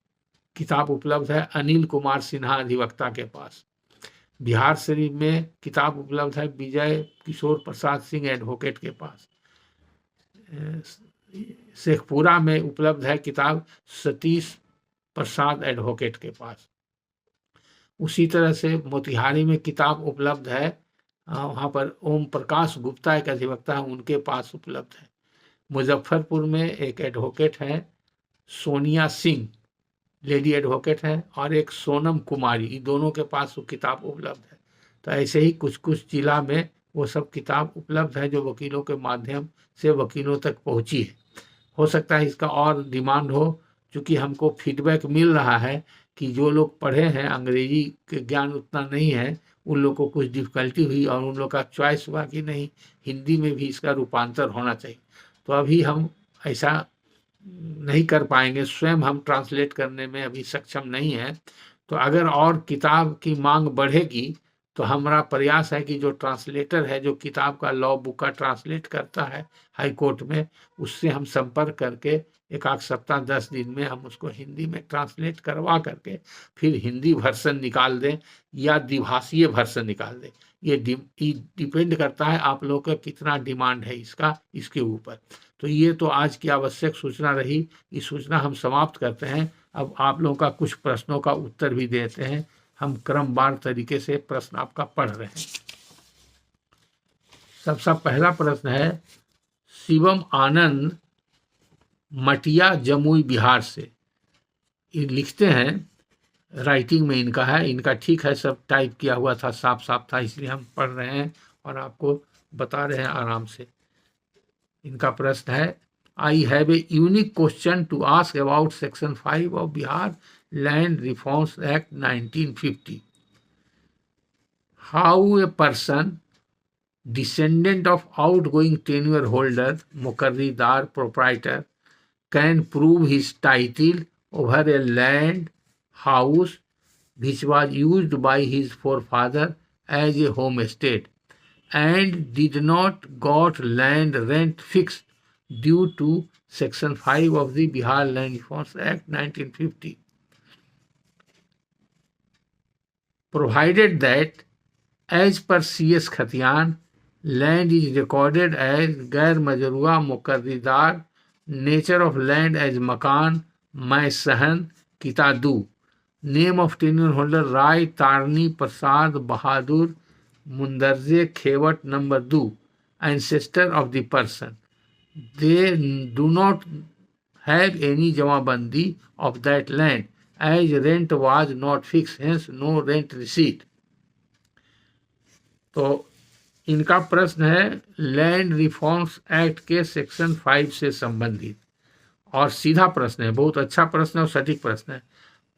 किताब उपलब्ध है अनिल कुमार सिन्हा अधिवक्ता के पास, बिहार शरीफ में किताब उपलब्ध है विजय किशोर प्रसाद सिंह एडवोकेट के पास, शेखपुरा में उपलब्ध है किताब सतीश प्रसाद एडवोकेट के पास। उसी तरह से मोतिहारी में किताब उपलब्ध है, वहाँ पर ओम प्रकाश गुप्ता एक अधिवक्ता है, उनके पास उपलब्ध है। मुजफ्फरपुर में एक एडवोकेट है सोनिया सिंह, लेडी एडवोकेट है, और एक सोनम कुमारी, दोनों के पास वो किताब उपलब्ध है। तो ऐसे ही कुछ कुछ जिला में वो सब किताब उपलब्ध है जो वकीलों के माध्यम से वकीलों तक पहुंची है। हो सकता है इसका और डिमांड हो, क्योंकि हमको फीडबैक मिल रहा है कि जो लोग पढ़े हैं, अंग्रेजी के ज्ञान उतना नहीं है, उन लोग को कुछ डिफ़िकल्टी हुई और उन लोग का चॉइस हुआ कि नहीं, हिंदी में भी इसका रूपांतर होना चाहिए। तो अभी हम ऐसा नहीं कर पाएंगे, स्वयं हम ट्रांसलेट करने में अभी सक्षम नहीं है। तो अगर और किताब की मांग बढ़ेगी तो हमारा प्रयास है कि जो ट्रांसलेटर है, जो किताब का लॉ बुक का ट्रांसलेट करता है हाई कोर्ट में, उससे हम संपर्क करके एक आध सप्ताह 10 दिन में हम उसको हिंदी में ट्रांसलेट करवा करके फिर हिंदी वर्सन निकाल दें या द्विभाषीय वर्सन निकाल दें। ये डिपेंड करता है आप लोगों का कितना डिमांड है इसका, इसके ऊपर। तो ये तो आज की आवश्यक सूचना रही, इस सूचना हम समाप्त करते हैं। अब आप लोगों का कुछ प्रश्नों का उत्तर भी देते हैं। हम क्रमवार तरीके से प्रश्न आपका पढ़ रहे हैं। सबसे पहला प्रश्न है शिवम आनंद मटिया जमुई बिहार से। ये लिखते हैं, राइटिंग में इनका है, इनका ठीक है, सब टाइप किया हुआ था, साफ साफ था, इसलिए हम पढ़ रहे हैं और आपको बता रहे हैं आराम से। इनका प्रश्न है, I have a unique question to ask about section 5 of Bihar land reforms act 1950। How a person descendant of outgoing tenure holder मुकर्रीदार proprietor can prove his title over a land house which was used by his forefather as a homestead and did not got land rent fixed due to section 5 of the Bihar Land Reforms Act 1950, provided that as per C.S. Khatian, land is recorded as गैर मजरूआ मुकर्रीदार, nature of land as मकान, मैं सहन, कितादू, name of tenure holder Rai Tarni Prasad Bahadur मुंदरजे खेवट number 2, ancestor of the person. They do not have any jamabandi of that land as rent was not fixed, hence no rent receipt. तो इनका प्रश्न है लैंड रिफॉर्म्स एक्ट के सेक्शन 5 से संबंधित, और सीधा प्रश्न है, बहुत अच्छा प्रश्न है और सटीक प्रश्न है।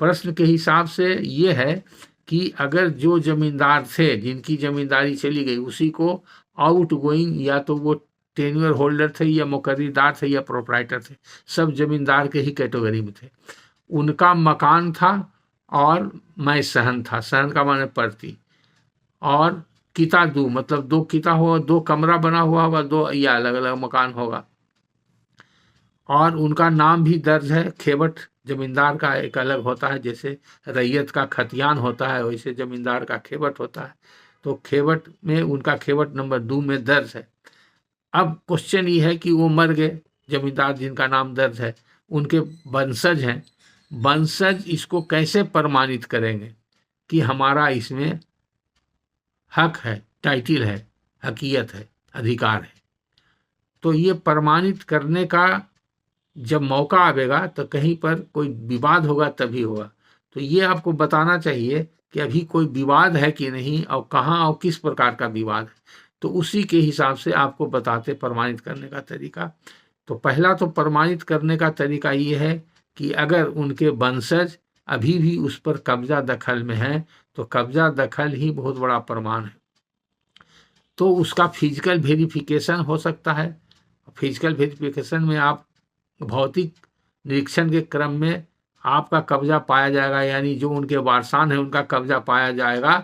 प्रश्न के हिसाब से ये है कि अगर जो जमींदार थे, जिनकी जमींदारी चली गई, उसी को आउट गोइंग, या तो वो टेन्योर होल्डर थे या मुकर्रीदार थे या प्रोप्राइटर थे, सब जमींदार के ही कैटेगरी में थे, उनका मकान था और मैं सहन था, सहन का माने प्रति, और किता दो मतलब 2 किता होगा, 2 कमरा बना हुआ होगा, 2 या अलग अलग मकान होगा, और उनका नाम भी दर्ज है। खेवट जमींदार का एक अलग होता है, जैसे रैयत का खतियान होता है वैसे जमींदार का खेवट होता है। तो खेवट में उनका खेवट नंबर 2 में दर्ज है। अब क्वेश्चन ये है कि वो मर गए, जमींदार जिनका नाम दर्ज है, उनके वंशज हैं, वंशज इसको कैसे प्रमाणित करेंगे कि हमारा इसमें हक है, टाइटिल है, हकीयत है, अधिकार है। तो ये प्रमाणित करने का जब मौका आएगा तो कहीं पर कोई विवाद होगा तभी होगा। तो ये आपको बताना चाहिए कि अभी कोई विवाद है कि नहीं और कहाँ और किस प्रकार का विवाद है, तो उसी के हिसाब से आपको बताते प्रमाणित करने का तरीका। तो पहला तो प्रमाणित करने का तरीका ये है कि अगर उनके वंशज अभी भी उस पर कब्जा दखल में है तो कब्जा दखल ही बहुत बड़ा प्रमाण है। तो उसका फिजिकल वेरिफिकेशन हो सकता है। फिजिकल वेरिफिकेशन में आप भौतिक निरीक्षण के क्रम में आपका कब्जा पाया जाएगा, यानी जो उनके वारसान है उनका कब्जा पाया जाएगा,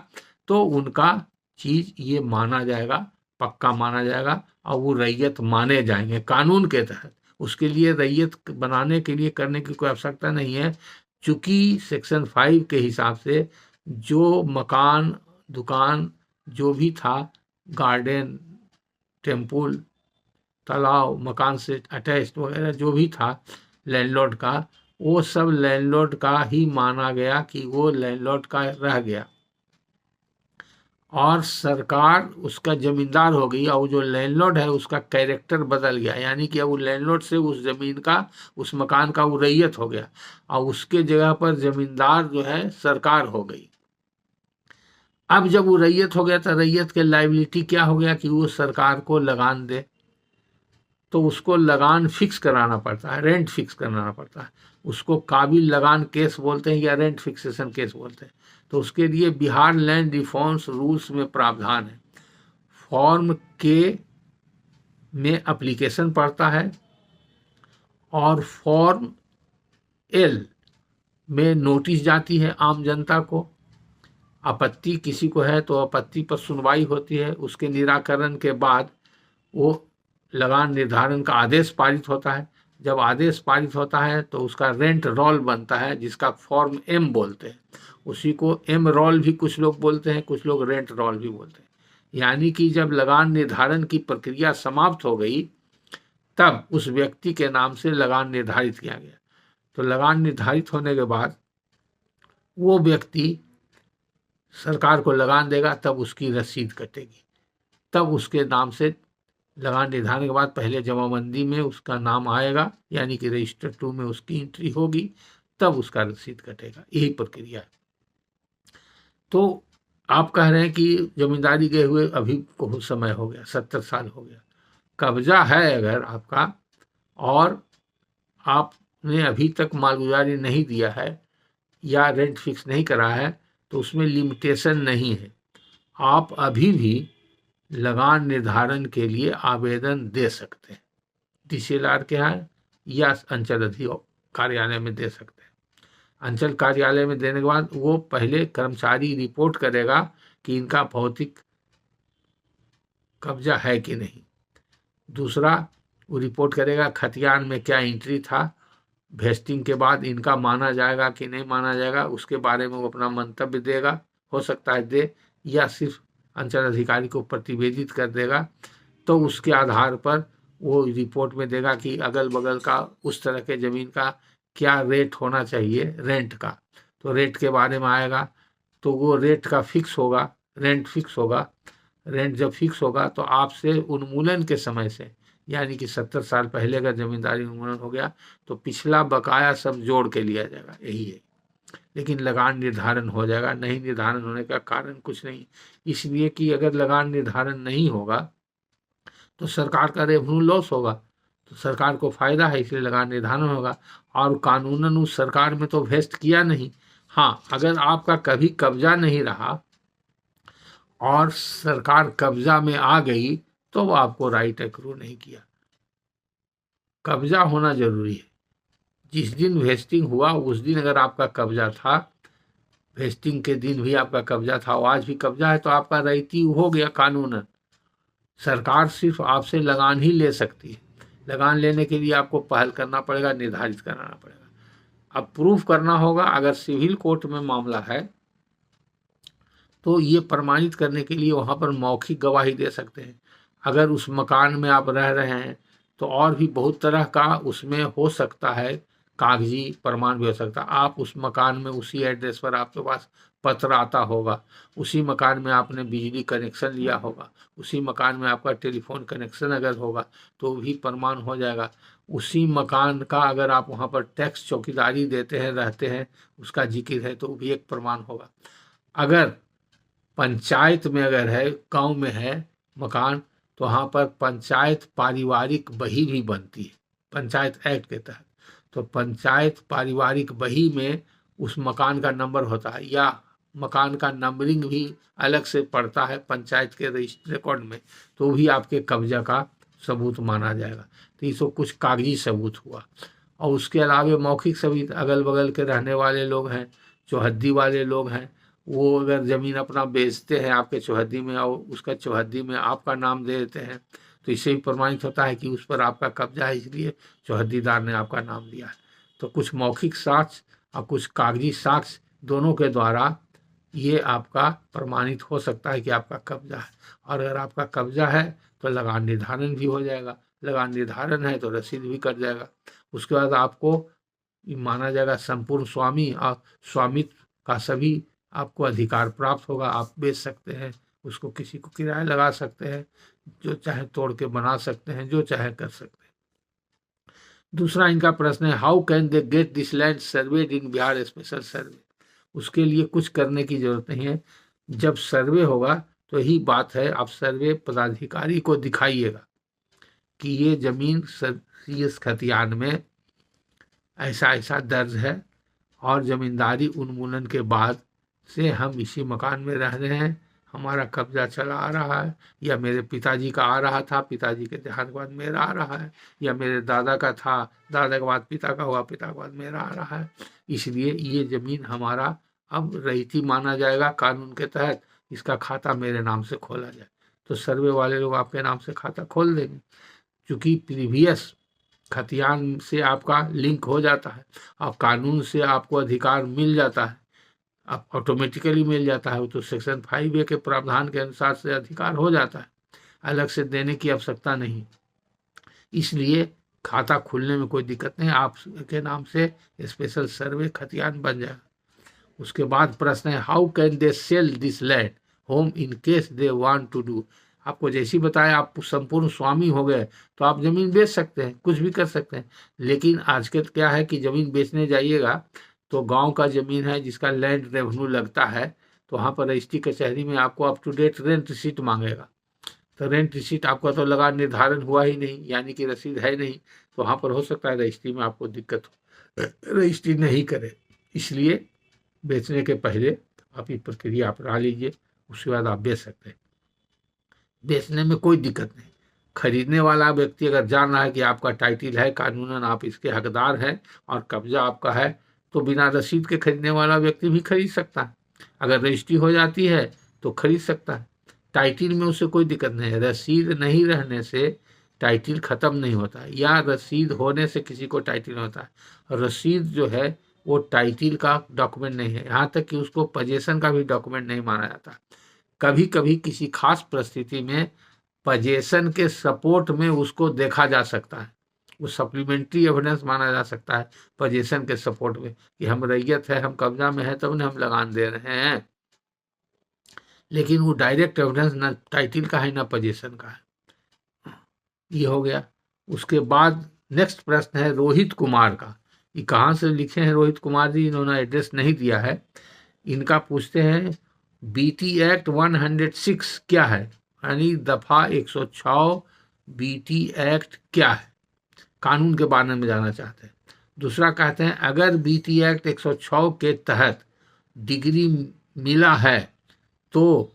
तो उनका चीज ये माना जाएगा, पक्का माना जाएगा और वो रैयत माने जाएंगे कानून के तहत। उसके लिए रैयत बनाने के लिए करने की कोई आवश्यकता नहीं है, चूंकि सेक्शन 5 के हिसाब से जो मकान, दुकान जो भी था, गार्डन, टेम्पल, तालाब, मकान से अटैच्ड वगैरह जो भी था लैंडलॉर्ड का, वो सब लैंडलॉर्ड का ही माना गया कि वो लैंडलॉर्ड का रह गया और सरकार उसका जमींदार हो गई, और जो लैंडलॉर्ड है उसका कैरेक्टर बदल गया, यानी कि अब वो लैंडलॉर्ड से उस जमीन का, उस मकान का वो रैयत हो गया और उसके जगह पर जमींदार जो है सरकार हो गई। अब जब वो रैयत हो गया तो रैयत के लायबिलिटी क्या हो गया कि वो सरकार को लगान दे, तो उसको लगान फिक्स कराना पड़ता है, रेंट फिक्स कराना पड़ता है। उसको काबिल लगान केस बोलते हैं या रेंट फिक्सेशन केस बोलते हैं। तो उसके लिए बिहार लैंड रिफॉर्म्स रूल्स में प्रावधान है। फॉर्म के में एप्लीकेशन पड़ता है और फॉर्म एल में नोटिस जाती है आम जनता को। आपत्ति किसी को है तो आपत्ति पर सुनवाई होती है। उसके निराकरण के बाद वो लगान निर्धारण का आदेश पारित होता है। जब आदेश पारित होता है तो उसका रेंट रोल बनता है, जिसका फॉर्म एम बोलते हैं। उसी को एम रोल भी कुछ लोग बोलते हैं, कुछ लोग रेंट रोल भी बोलते हैं। यानी कि जब लगान निर्धारण की प्रक्रिया समाप्त हो गई तब उस व्यक्ति के नाम से लगान निर्धारित किया गया। तो लगान निर्धारित होने के बाद वो व्यक्ति सरकार को लगान देगा, तब उसकी रसीद कटेगी, तब उसके नाम से लगान निर्धारण के बाद पहले जमाबंदी में उसका नाम आएगा, यानी कि रजिस्टर 2 में उसकी एंट्री होगी, तब उसका रसीद कटेगा। यही प्रक्रिया है। तो आप कह रहे हैं कि जमींदारी गए हुए अभी बहुत समय हो गया, 70 साल हो गया। कब्जा है अगर आपका और आपने अभी तक मालगुजारी नहीं दिया है या रेंट फिक्स नहीं करा है, तो उसमें लिमिटेशन नहीं है। आप अभी भी लगान निर्धारण के लिए आवेदन दे सकते हैं, तहसीलदार के यहाँ या अंचल अधिकारी कार्यालय में दे सकते हैं। अंचल कार्यालय में देने के बाद वो पहले कर्मचारी रिपोर्ट करेगा कि इनका भौतिक कब्जा है कि नहीं। दूसरा, वो रिपोर्ट करेगा खतियान में क्या एंट्री था। वेस्टिंग के बाद इनका माना जाएगा कि नहीं माना जाएगा, उसके बारे में वो अपना मंतव्य देगा। हो सकता है दे, या सिर्फ अंचल अधिकारी को प्रतिवेदित कर देगा। तो उसके आधार पर वो रिपोर्ट में देगा कि अगल बगल का उस तरह के ज़मीन का क्या रेट होना चाहिए, रेंट का। तो रेट के बारे में आएगा, तो वो रेट का फिक्स होगा, रेंट फिक्स होगा। रेंट जब फिक्स होगा तो आपसे उन्मूलन के समय से, यानी कि 70 साल पहले का जमींदारी उन्मूलन हो गया तो पिछला बकाया सब जोड़ के लिया जाएगा, यही है। लेकिन लगान निर्धारण हो जाएगा। नहीं निर्धारण होने का कारण कुछ नहीं, इसलिए कि अगर लगान निर्धारण नहीं होगा तो सरकार का रेवेन्यू लॉस होगा, तो सरकार को फायदा है, इसलिए लगान निर्धारण होगा। और कानूनन उस सरकार में तो वेस्ट किया नहीं। हाँ, अगर आपका कभी कब्जा नहीं रहा और सरकार कब्जा में आ गई तो वो आपको राइट एक्रू नहीं किया। कब्जा होना जरूरी है। जिस दिन वेस्टिंग हुआ उस दिन अगर आपका कब्जा था, वेस्टिंग के दिन भी आपका कब्जा था और आज भी कब्जा है, तो आपका रईती हो गया कानूनन। सरकार सिर्फ आपसे लगान ही ले सकती है। लगान लेने के लिए आपको पहल करना पड़ेगा, निर्धारित कराना पड़ेगा। अब प्रूफ करना होगा। अगर सिविल कोर्ट में मामला है तो ये प्रमाणित करने के लिए वहाँ पर मौखिक गवाही दे सकते हैं। अगर उस मकान में आप रह रहे हैं तो और भी बहुत तरह का उसमें हो सकता है, कागजी प्रमाण भी हो सकता है। आप उस मकान में उसी एड्रेस पर आपके पास पत्र आता होगा, उसी मकान में आपने बिजली कनेक्शन लिया होगा, उसी मकान में आपका टेलीफोन कनेक्शन अगर होगा तो भी प्रमाण हो जाएगा। उसी मकान का अगर आप वहाँ पर टैक्स चौकीदारी देते हैं, रहते हैं, उसका जिक्र है, तो भी एक प्रमाण होगा। अगर पंचायत में अगर है, गांव में है मकान, तो वहाँ पर पंचायत पारिवारिक बही भी बनती है पंचायत एक्ट के तहत। तो पंचायत पारिवारिक बही में उस मकान का नंबर होता है, या मकान का नंबरिंग भी अलग से पड़ता है पंचायत के रजिस्टर रिकॉर्ड में, तो भी आपके कब्जा का सबूत माना जाएगा। तो ये सब कुछ कागजी सबूत हुआ। और उसके अलावा मौखिक सबूत, अगल बगल के रहने वाले लोग हैं, चौहद्दी वाले लोग हैं, वो अगर ज़मीन अपना बेचते हैं आपके चौहद्दी में और उसका चौहद्दी में आपका नाम दे देते हैं, तो इससे भी प्रमाणित होता है कि उस पर आपका कब्जा है, इसलिए चौहद्दीदार ने आपका नाम दिया है। तो कुछ मौखिक साक्ष्य और कुछ कागजी साक्ष्य दोनों के द्वारा ये आपका प्रमाणित हो सकता है कि आपका कब्जा है। और अगर आपका कब्जा है तो लगान निर्धारण भी हो जाएगा। लगान निर्धारण है तो रसीद भी कट जाएगा। उसके बाद आपको माना जाएगा संपूर्ण स्वामी, और स्वामित्व का सभी आपको अधिकार प्राप्त होगा। आप बेच सकते हैं, उसको किसी को किराया लगा सकते हैं, जो चाहे तोड़ के बना सकते हैं, जो चाहे कर सकते हैं। दूसरा इनका प्रश्न है, how can they get this land surveyed in Bihar special survey. उसके लिए कुछ करने की जरूरत नहीं है। जब सर्वे होगा तो यही बात है, आप सर्वे पदाधिकारी को दिखाइएगा कि ये जमीन इस खतियान में ऐसा ऐसा दर्ज है और जमींदारी उन्मूलन के बाद से हम इसी मकान में रह रहे हैं, हमारा कब्जा चला आ रहा है, या मेरे पिताजी का आ रहा था, पिताजी के देहांत के बाद मेरा आ रहा है, या मेरे दादा का था, दादा के बाद पिता का हुआ, पिता के बाद मेरा आ रहा है। इसलिए ये ज़मीन हमारा अब रईती माना जाएगा कानून के तहत, इसका खाता मेरे नाम से खोला जाए। तो सर्वे वाले लोग आपके नाम से खाता खोल देंगे, क्योंकि प्रीवियस खतियान से आपका लिंक हो जाता है और कानून से आपको अधिकार मिल जाता है, अब ऑटोमेटिकली मिल जाता है। वो तो सेक्शन 5A के प्रावधान के अनुसार से अधिकार हो जाता है, अलग से देने की आवश्यकता नहीं। इसलिए खाता खुलने में कोई दिक्कत नहीं, आपके नाम से स्पेशल सर्वे खतियान बन जाएगा। उसके बाद प्रश्न है, how can they sell this land home in case they want to do. आपको जैसे ही बताया आप संपूर्ण स्वामी हो गए तो आप जमीन बेच सकते हैं, कुछ भी कर सकते हैं। लेकिन आजकल क्या है कि जमीन बेचने जाइएगा तो गांव का जमीन है जिसका लैंड रेवेन्यू लगता है, तो वहाँ पर रजिस्ट्री कचहरी में आपको up to date rent receipt मांगेगा। तो रेंट रिसीट आपका तो लगा निर्धारण हुआ ही नहीं, यानी कि रसीद है नहीं, तो वहाँ पर हो सकता है रजिस्ट्री में आपको दिक्कत हो, रजिस्ट्री नहीं करे। इसलिए बेचने के पहले आप ये प्रक्रिया अपना लीजिए, उसके बाद आप बेच सकते हैं। बेचने में कोई दिक्कत नहीं। खरीदने वाला व्यक्ति अगर जान रहा है कि आपका टाइटिल है, कानूनन आप इसके हकदार हैं और कब्जा आपका है, तो बिना रसीद के खरीदने वाला व्यक्ति भी खरीद सकता है। अगर रजिस्ट्री हो जाती है तो खरीद सकता है। टाइटिल में उसे कोई दिक्कत नहीं है। रसीद नहीं रहने से टाइटिल ख़त्म नहीं होता, या रसीद होने से किसी को टाइटिल होता है। रसीद जो है वो टाइटिल का डॉक्यूमेंट नहीं है, यहाँ तक कि उसको पजेशन का भी डॉक्यूमेंट नहीं माना जाता। कभी कभी किसी खास परिस्थिति में पजेशन के सपोर्ट में उसको देखा जा सकता है, वो सप्लीमेंट्री एविडेंस माना जा सकता है पजेशन के सपोर्ट में, कि हम रैयत है, हम कब्जा में है, तब ने हम लगान दे रहे हैं। लेकिन वो डायरेक्ट एविडेंस ना टाइटिल का है ना पजेशन का है। ये हो गया। उसके बाद नेक्स्ट प्रश्न है रोहित कुमार का। ये कहाँ से लिखे हैं रोहित कुमार जी, इन्होंने एड्रेस नहीं दिया है। इनका पूछते हैं बीटी एक्ट 106 क्या है, यानी दफा 106 बीटी एक्ट क्या है, कानून के बारे में जानना चाहते हैं। दूसरा कहते हैं अगर बीटी एक्ट 106 के तहत डिग्री मिला है तो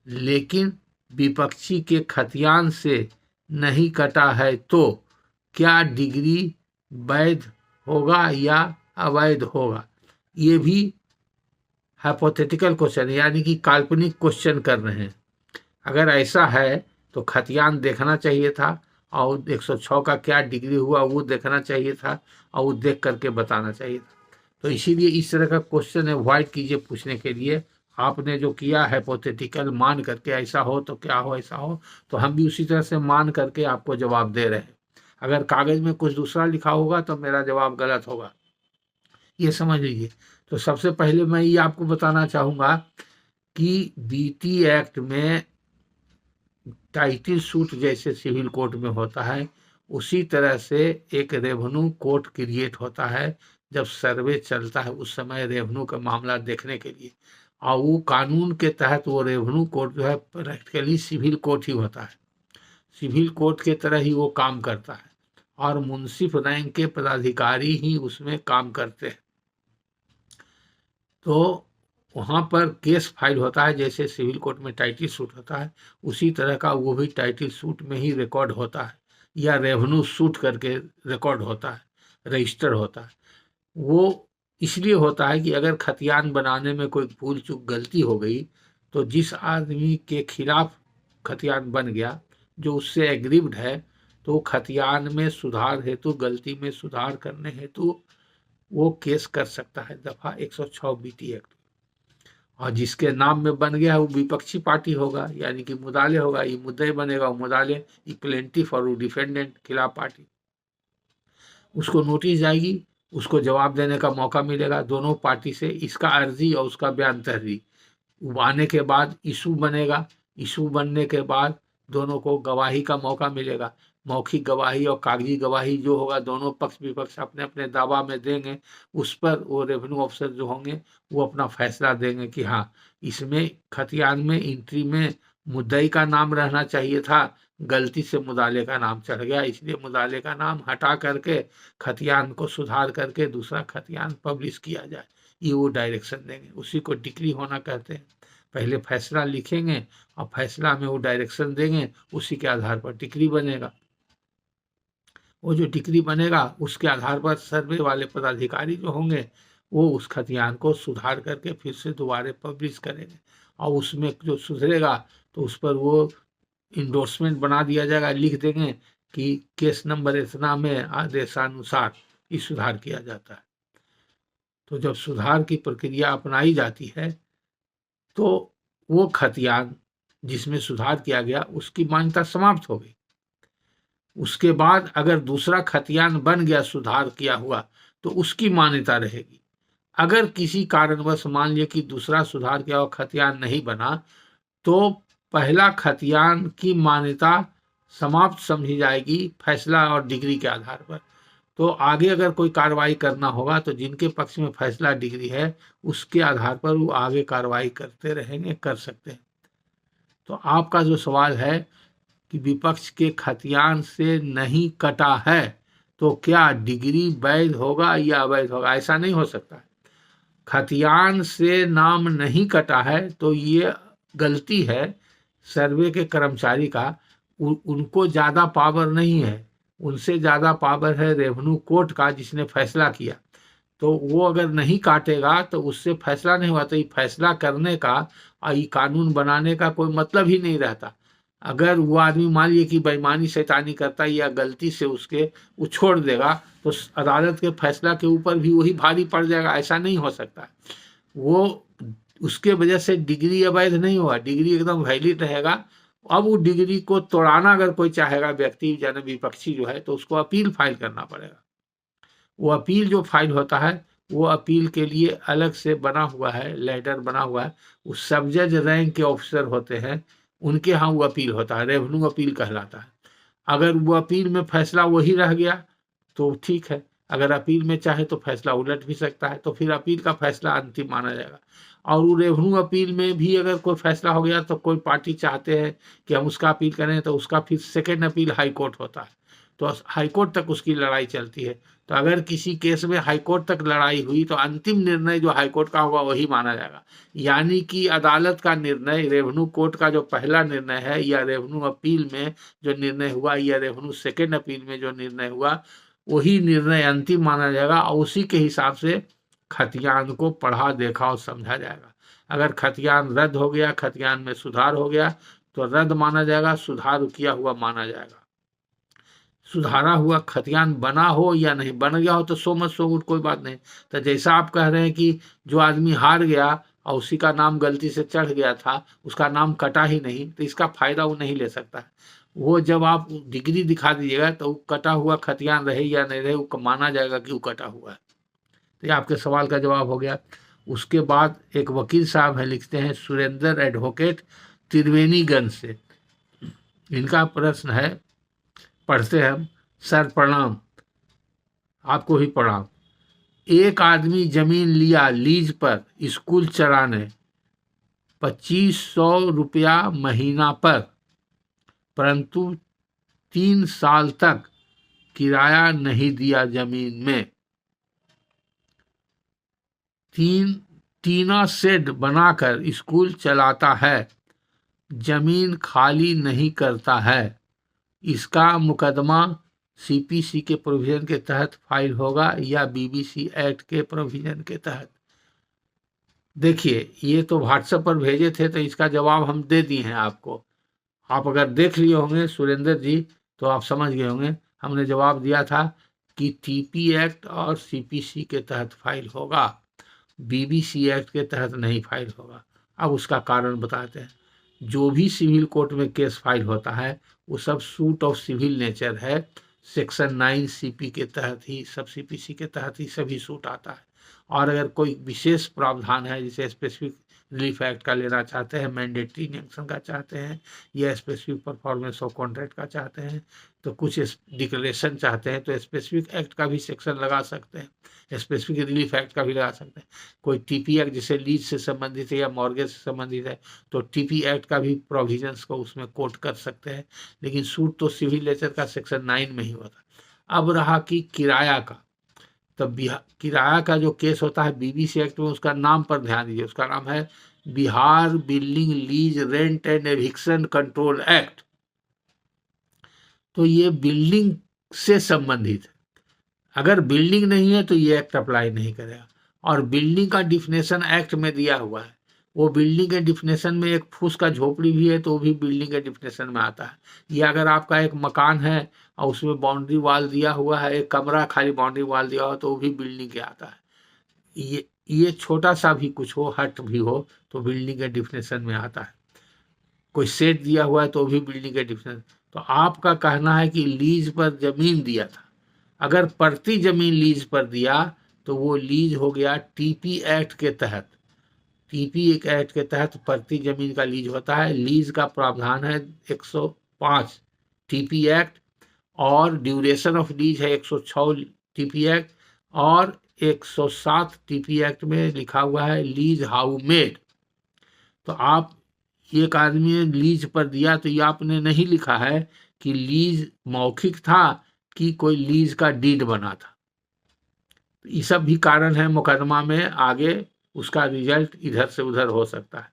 लेकिन विपक्षी के खतियान से नहीं कटा है तो क्या डिग्री वैध होगा या अवैध होगा। ये भी हाइपोथेटिकल क्वेश्चन है, यानी कि काल्पनिक क्वेश्चन कर रहे हैं। अगर ऐसा है तो खतियान देखना चाहिए था और 106 का क्या डिग्री हुआ वो देखना चाहिए था और वो देख करके बताना चाहिए था। तो इसीलिए इस तरह का क्वेश्चन अवॉइड कीजिए पूछने के लिए। आपने जो किया हाइपोथेटिकल मान करके ऐसा हो तो क्या हो, ऐसा हो, तो हम भी उसी तरह से मान करके आपको जवाब दे रहे हैं। अगर कागज में कुछ दूसरा लिखा होगा तो मेरा जवाब गलत होगा, ये समझ लीजिए। तो सबसे पहले मैं ये आपको बताना चाहूँगा कि बीटी एक्ट में टाइटिल सूट जैसे सिविल कोर्ट में होता है, उसी तरह से एक रेवेन्यू कोर्ट क्रिएट होता है। जब सर्वे चलता है उस समय रेवेन्यू का मामला देखने के लिए, और वो कानून के तहत वो रेवेन्यू कोर्ट जो है प्रैक्टिकली सिविल कोर्ट ही होता है, सिविल कोर्ट के तरह ही वो काम करता है, और मुंसिफ रैंक के पदाधिकारी ही उसमें काम करते हैं। तो वहाँ पर केस फाइल होता है, जैसे सिविल कोर्ट में टाइटिल सूट होता है उसी तरह का वो भी टाइटिल सूट में ही रिकॉर्ड होता है, या रेवेन्यू सूट करके रिकॉर्ड होता है, रजिस्टर होता है। वो इसलिए होता है कि अगर खतियान बनाने में कोई भूल चूक गलती हो गई तो जिस आदमी के खिलाफ खतियान बन गया जो उससे एग्रीव्ड है, तो खतियान में सुधार हेतु, गलती में सुधार करने हेतु वो केस कर सकता है दफा 106 बीटी एक्ट। और जिसके नाम में बन गया है वो विपक्षी पार्टी होगा, यानी कि मुदाले होगा, ये मुद्दे बनेगा, वो मुदाले, ये प्लेंटिफ और वो डिफेंडेंट खिलाफ पार्टी। उसको नोटिस जाएगी, उसको जवाब देने का मौका मिलेगा दोनों पार्टी से, इसका अर्जी और उसका बयान तहरीर आने के बाद इशू बनेगा। इशू बनने के बाद दोनों को गवाही का मौका मिलेगा। मौखिक गवाही और कागजी गवाही जो होगा, दोनों पक्ष विपक्ष अपने अपने दावा में देंगे, उस पर वो रेवेन्यू ऑफिसर जो होंगे वो अपना फैसला देंगे कि हाँ, इसमें खतियान में एंट्री में मुद्दई का नाम रहना चाहिए था, गलती से मुदाले का नाम चढ़ गया, इसलिए मुदाले का नाम हटा करके खतियान को सुधार करके दूसरा खतियान पब्लिश किया जाए। ये वो डायरेक्शन देंगे, उसी को डिक्री होना कहते हैं। पहले फैसला लिखेंगे और फैसला में वो डायरेक्शन देंगे, उसी के आधार पर डिक्री बनेगा। वो जो डिक्री बनेगा उसके आधार पर सर्वे वाले पदाधिकारी जो होंगे वो उस खतियान को सुधार करके फिर से दोबारा पब्लिश करेंगे, और उसमें जो सुधरेगा तो उस पर वो इंडोर्समेंट बना दिया जाएगा, लिख देंगे कि केस नंबर इतना में आदेशानुसार ये सुधार किया जाता है। तो जब सुधार की प्रक्रिया अपनाई जाती है तो वो खतियान जिसमें सुधार किया गया उसकी मान्यता समाप्त हो गई। उसके बाद अगर दूसरा खतियान बन गया सुधार किया हुआ तो उसकी मान्यता रहेगी। अगर किसी कारणवश मान लिया कि दूसरा सुधार किया हुआ खतियान नहीं बना तो पहला खतियान की मान्यता समाप्त समझी जाएगी फैसला और डिग्री के आधार पर। तो आगे अगर कोई कार्रवाई करना होगा तो जिनके पक्ष में फैसला डिग्री है उसके आधार पर वो आगे कार्रवाई करते रहेंगे, कर सकते हैं। तो आपका जो सवाल है कि विपक्ष के खतियान से नहीं कटा है तो क्या डिग्री वैध होगा या अवैध होगा? ऐसा नहीं हो सकता। खतियान से नाम नहीं कटा है तो ये गलती है सर्वे के कर्मचारी का। उनको ज़्यादा पावर नहीं है, उनसे ज़्यादा पावर है रेवेन्यू कोर्ट का जिसने फैसला किया। तो वो अगर नहीं काटेगा तो उससे फैसला नहीं हुआ, तो ये फैसला करने का और ये कानून बनाने का कोई मतलब ही नहीं रहता। अगर वो आदमी मान लिया कि बेईमानी शैतानी करता है या गलती से उसके वो छोड़ देगा तो अदालत के फैसला के ऊपर भी वही भारी पड़ जाएगा, ऐसा नहीं हो सकता। वो उसके वजह से डिग्री अवैध नहीं हुआ, डिग्री एकदम वैलिड रहेगा। अब वो डिग्री को तोड़ाना अगर कोई चाहेगा व्यक्ति यानी विपक्षी जो है तो उसको अपील फाइल करना पड़ेगा। वो अपील जो फाइल होता है वो अपील के लिए अलग से बना हुआ है, लेटर बना हुआ है। वो सब जज रैंक के ऑफिसर होते हैं, उनके यहाँ वो अपील होता है, रेवेन्यू अपील कहलाता है। अगर वो अपील में फैसला वही रह गया तो ठीक है, अगर अपील में चाहे तो फैसला उलट भी सकता है, तो फिर अपील का फैसला अंतिम माना जाएगा। और वो रेवेन्यू अपील में भी अगर कोई फैसला हो गया तो कोई पार्टी चाहते हैं कि हम उसका अपील करें तो उसका फिर सेकेंड अपील हाई कोर्ट होता है, तो हाई कोर्ट तक उसकी लड़ाई चलती है। तो अगर किसी केस में हाई कोर्ट तक लड़ाई हुई तो अंतिम निर्णय जो हाई कोर्ट का होगा वही माना जाएगा। यानी कि अदालत का निर्णय, रेवेन्यू कोर्ट का जो पहला निर्णय है या रेवेन्यू अपील में जो निर्णय हुआ या रेवेन्यू सेकेंड अपील में जो निर्णय हुआ, वही निर्णय अंतिम माना जाएगा और उसी के हिसाब से खतियान को पढ़ा देखा और समझा जाएगा। अगर खतियान रद्द हो गया, खतियान में सुधार हो गया तो रद्द माना जाएगा, सुधार किया हुआ माना जाएगा। सुधारा हुआ खतियान बना हो या नहीं, बन गया हो तो सो मत सो गुट, कोई बात नहीं। तो जैसा आप कह रहे हैं कि जो आदमी हार गया और उसी का नाम गलती से चढ़ गया था, उसका नाम कटा ही नहीं, तो इसका फायदा वो नहीं ले सकता है। वो जब आप डिग्री दिखा दीजिएगा तो कटा हुआ खतियान रहे या नहीं रहे वो माना जाएगा कि वो कटा हुआ है। तो ये आपके सवाल का जवाब हो गया। उसके बाद एक वकील साहब हैं, लिखते हैं सुरेंद्र एडवोकेट त्रिवेणीगंज से। इनका प्रश्न है, पढ़ते हैं हम। सर प्रणाम, आपको भी प्रणाम। एक आदमी जमीन लिया लीज पर स्कूल चलाने, 2500 रुपया महीना पर, परंतु 3 साल तक किराया नहीं दिया जमीन में। टीना शेड बनाकर स्कूल चलाता है, जमीन खाली नहीं करता है। इसका मुकदमा सीपीसी के प्रोविजन के तहत फाइल होगा या बीबीसी एक्ट के प्रोविजन के तहत? देखिए, ये तो व्हाट्सएप पर भेजे थे तो इसका जवाब हम दे दिए हैं आपको। आप अगर देख लिए होंगे सुरेंद्र जी तो आप समझ गए होंगे। हमने जवाब दिया था कि टीपी एक्ट और सीपीसी के तहत फाइल होगा, बीबीसी एक्ट के तहत नहीं फाइल होगा। अब उसका कारण बताते हैं। जो भी सिविल कोर्ट में केस फाइल होता है वो सब सूट ऑफ सिविल नेचर है, सेक्शन 9 सीपी के तहत ही, सब सीपीसी के तहत ही सभी सूट आता है। और अगर कोई विशेष प्रावधान है, जैसे स्पेसिफिक रिलीफ एक्ट का लेना चाहते हैं, मैंडेटरी इंजंक्शन का चाहते हैं, या स्पेसिफिक परफॉर्मेंस ऑफ कॉन्ट्रैक्ट का चाहते हैं, तो कुछ डिक्लेरेशन चाहते हैं तो स्पेसिफिक एक्ट का भी सेक्शन लगा सकते हैं, स्पेसिफिक रिलीफ एक्ट का भी लगा सकते हैं। कोई टीपी एक्ट जैसे लीज से संबंधित है या मॉर्गेज से संबंधित है तो टीपी एक्ट का भी प्रोविजंस को उसमें कोट कर सकते हैं। लेकिन सूट तो सिविल नेचर का सेक्शन 9 में ही होता है। अब रहा कि किराया का, तो किराया का जो केस होता है बीबीसी एक्ट में, उसका नाम पर ध्यान दीजिए, उसका नाम है Bihar building lease rent and eviction control act. तो ये बिल्डिंग से संबंधित है। अगर बिल्डिंग नहीं है तो ये एक्ट अप्लाई नहीं करेगा। और बिल्डिंग का डिफिनेशन एक्ट में दिया हुआ है, वो बिल्डिंग के डिफिनेशन में एक फूस का झोपड़ी भी है तो वो भी बिल्डिंग के डिफिनेशन में आता है। ये अगर आपका एक मकान है और उसमें बाउंड्री वाल दिया हुआ है, एक कमरा खाली बाउंड्री वाल दिया हुआ तो वो भी बिल्डिंग के आता है। ये छोटा सा भी कुछ हो, हट भी हो, तो बिल्डिंग के डिफिनेशन में आता है। कोई शेड दिया हुआ है तो भी बिल्डिंग के डिफिनेशन। तो आपका कहना है कि लीज पर जमीन दिया था, अगर प्रति जमीन लीज पर दिया तो वो लीज हो गया टीपी एक्ट के तहत। टीपी एक्ट के तहत प्रति जमीन का लीज होता है। लीज का प्रावधान है 105 टीपी एक्ट, और ड्यूरेशन ऑफ लीज है 106 टीपी एक्ट, और 107 टीपी एक्ट में लिखा हुआ है लीज हाउ मेड। तो आप एक आदमी ने लीज पर दिया तो ये आपने नहीं लिखा है कि लीज मौखिक था कि कोई लीज का डीड बना था। ये सब भी कारण है मुकदमा में, आगे उसका रिजल्ट इधर से उधर हो सकता है।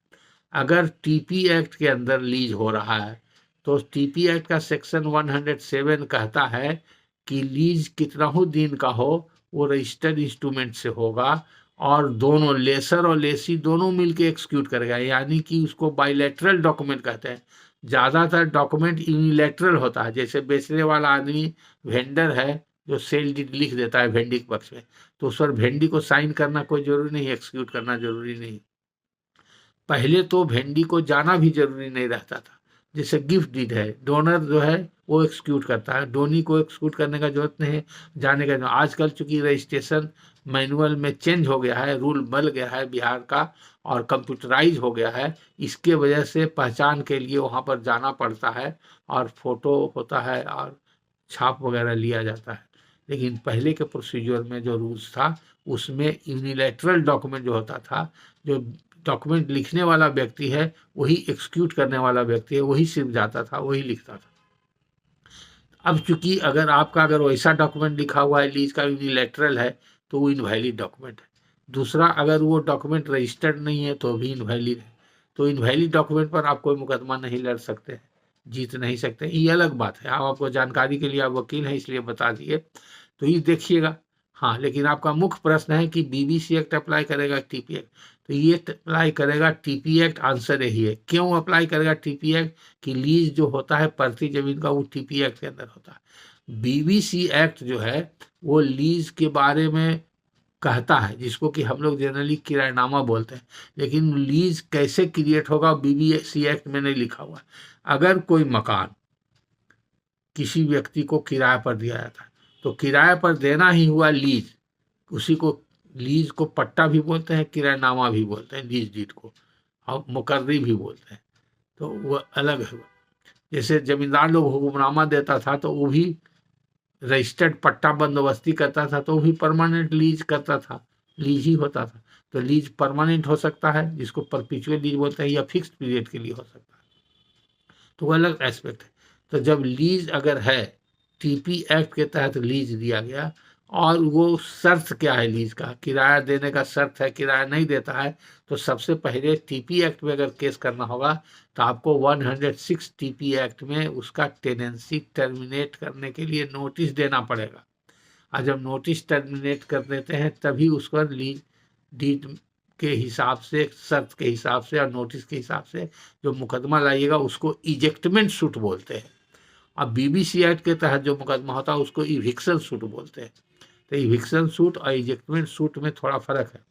अगर टीपी एक्ट के अंदर लीज हो रहा है तो टीपी एक्ट का सेक्शन 107 कहता है कि लीज कितना दिन का हो वो रजिस्टर्ड इंस्ट्रूमेंट से होगा, और दोनों लेसर और लेसी दोनों मिलके एक्सिक्यूट करेगा, यानी कि उसको बाइलेटरल डॉक्यूमेंट कहते हैं। ज़्यादातर डॉक्यूमेंट यूनिलैटरल होता है, जैसे बेचने वाला आदमी वेंडर है जो सेल डीड लिख देता है भेंडी के पक्ष में, तो उस पर भेंडी को साइन करना कोई जरूरी नहीं, एक्सिक्यूट करना जरूरी नहीं। पहले तो भेंडी को जाना भी जरूरी नहीं रहता था। जैसे गिफ्ट डीड है, डोनर जो है वो एक्सिक्यूट करता है, डोनी को एक्सिक्यूट करने का जरूरत नहीं है, जाने का। आजकल चूंकि रजिस्ट्रेशन मैनुअल में चेंज हो गया है, रूल बदल गया है बिहार का, और कंप्यूटराइज हो गया है, इसके वजह से पहचान के लिए वहाँ पर जाना पड़ता है, और फोटो होता है और छाप वगैरह लिया जाता है। लेकिन पहले के प्रोसीजर में जो रूल्स था उसमें यूनिलैटरल डॉक्यूमेंट जो होता था, जो डॉक्यूमेंट लिखने वाला व्यक्ति है वही एक्सिक्यूट करने वाला व्यक्ति है, वही सिर्फ जाता था, वही लिखता था। अब चूंकि अगर वैसा डॉक्यूमेंट लिखा हुआ है लीज का यूनिलैटरल है तो वो इनवैलिड डॉक्यूमेंट है। दूसरा, अगर वो डॉक्यूमेंट रजिस्टर्ड नहीं है तो भी इनवैलिड है। तो इनवैलिड डॉक्यूमेंट पर आप कोई मुकदमा नहीं लड़ सकते, जीत नहीं सकते, ये अलग बात है। आप आपको जानकारी के लिए, आप वकील हैं इसलिए बता दिए, तो ये देखिएगा। हाँ, लेकिन आपका मुख्य प्रश्न है कि बीबीसी एक्ट अप्लाई करेगा टीपी एक्ट, तो ये अप्लाई करेगा टीपी एक्ट। आंसर यही है। क्यों अप्लाई करेगा टीपी एक्ट? कि लीज जो होता है प्रति जमीन का वो टीपी एक्ट के अंदर होता है। बीबीसी एक्ट जो है वो लीज के बारे में कहता है, जिसको कि हम लोग जनरली किरायनामा बोलते हैं, लेकिन लीज कैसे क्रिएट होगा बीबीसी एक्ट में नहीं लिखा हुआ है। अगर कोई मकान किसी व्यक्ति को किराए पर दिया जाता है तो किराए पर देना ही हुआ लीज। उसी को लीज को पट्टा भी बोलते हैं, किरायनामा भी बोलते हैं, लीज डीड को, और मुकर्री भी बोलते हैं, तो वह अलग है। जैसे जमींदार लोग हुक्मनामा देता था तो वो भी रजिस्टर्ड पट्टा बंदोबस्ती करता था, तो वो भी परमानेंट लीज करता था, लीज ही होता था। तो लीज परमानेंट हो सकता है, जिसको परपेचुअल लीज बोलते हैं, या फिक्स्ड पीरियड के लिए हो सकता है, तो वो अलग एस्पेक्ट है। तो जब लीज अगर है, टीपी एक्ट के तहत लीज दिया गया, और वो शर्त क्या है लीज का, किराया देने का शर्त है, किराया नहीं देता है, तो सबसे पहले टीपी एक्ट में अगर केस करना होगा तो आपको 106 टीपी एक्ट में उसका टेनेंसी टर्मिनेट करने के लिए नोटिस देना पड़ेगा। और जब नोटिस टर्मिनेट कर देते हैं तभी उसका लीज डीड के हिसाब से, शर्त के हिसाब से और नोटिस के हिसाब से जो मुकदमा लाइएगा उसको इजेक्टमेंट सूट बोलते हैं। अब बीबीसी एक्ट के तहत जो मुकदमा होता है उसको इविक्शन सूट बोलते हैं। तो इविक्शन सूट और इजेक्टमेंट सूट में थोड़ा फर्क है।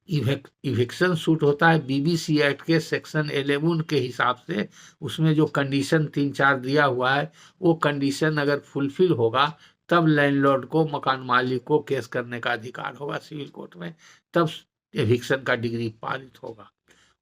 इविक्शन सूट होता है बीबीसी एक्ट के सेक्शन 11 के हिसाब से, उसमें जो कंडीशन 3-4 दिया हुआ है वो कंडीशन अगर फुलफिल होगा तब लैंडलॉर्ड को, मकान मालिक को केस करने का अधिकार होगा सिविल कोर्ट में, तब एविक्शन का डिग्री पारित होगा।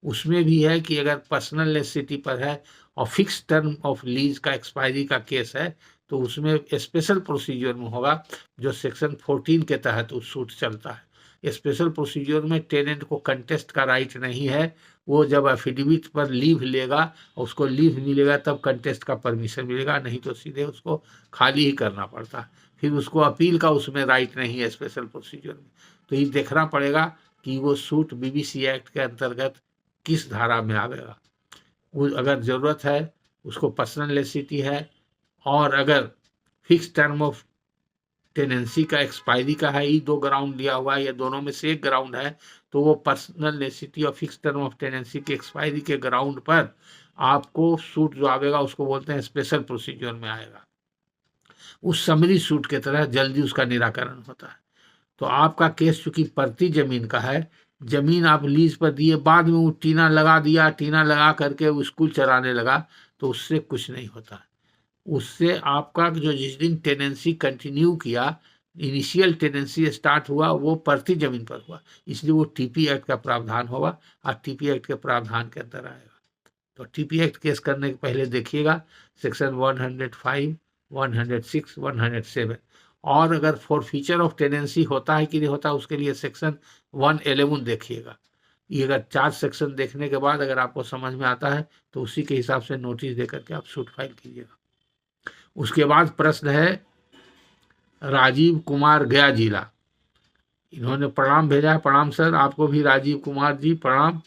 उसमें भी है कि अगर पर्सनल नेसेसिटी पर है और फिक्स टर्म ऑफ लीज का एक्सपायरी का केस है तो उसमें स्पेशल प्रोसीजर में होगा, जो सेक्शन 14 के तहत उस सूट चलता है। स्पेशल प्रोसीजर में टेनेंट को कंटेस्ट का राइट नहीं है, वो जब एफिडेविट पर लीव लेगा, उसको लीव मिलेगा तब कंटेस्ट का परमिशन मिलेगा, नहीं तो सीधे उसको खाली ही करना पड़ता है। फिर उसको अपील का उसमें राइट नहीं है स्पेशल प्रोसीजर में। तो ये देखना पड़ेगा कि वो सूट बीबीसी एक्ट के अंतर्गत किस धारा में आवेगा। वो अगर ज़रूरत है, उसको पर्सनल नेसेसिटी है, और अगर फिक्स टर्म ऑफ टेनेंसी का एक्सपायरी का है, ये 2 ग्राउंड दिया हुआ है या दोनों में से एक ग्राउंड है, तो वो पर्सनल नेसेसिटी और फिक्स टर्म ऑफ टेनेंसी के एक्सपायरी के ग्राउंड पर आपको सूट जो आवेगा उसको बोलते हैं स्पेशल प्रोसीजर में आएगा। उस समरी सूट के तरह जल्दी उसका निराकरण होता है। तो आपका केस चूंकि परती जमीन का है, जमीन आप लीज पर दिए, बाद में वो टीना लगा दिया, टीना लगा करके वो स्कूल चलाने लगा, तो उससे कुछ नहीं होता। उससे आपका जो जिस दिन टेनेंसी कंटिन्यू किया, इनिशियल टेनेंसी स्टार्ट हुआ, वो परती जमीन पर हुआ, इसलिए वो टीपी एक्ट का प्रावधान होगा और टीपी एक्ट के प्रावधान के अंदर आएगा। तो टीपी एक्ट केस करने के पहले देखिएगा सेक्शन 105, 106, 107, और अगर फॉरफीचर ऑफ टेनेंसी होता है कि नहीं होता, उसके लिए सेक्शन 111 देखिएगा। ये अगर 4 सेक्शन देखने के बाद अगर आपको समझ में आता है तो उसी के हिसाब से नोटिस देकर के आप सूट फाइल कीजिएगा। उसके बाद प्रश्न है राजीव कुमार गया जिला, इन्होंने प्रणाम भेजा है। प्रणाम सर, आपको भी राजीव कुमार जी प्रणाम।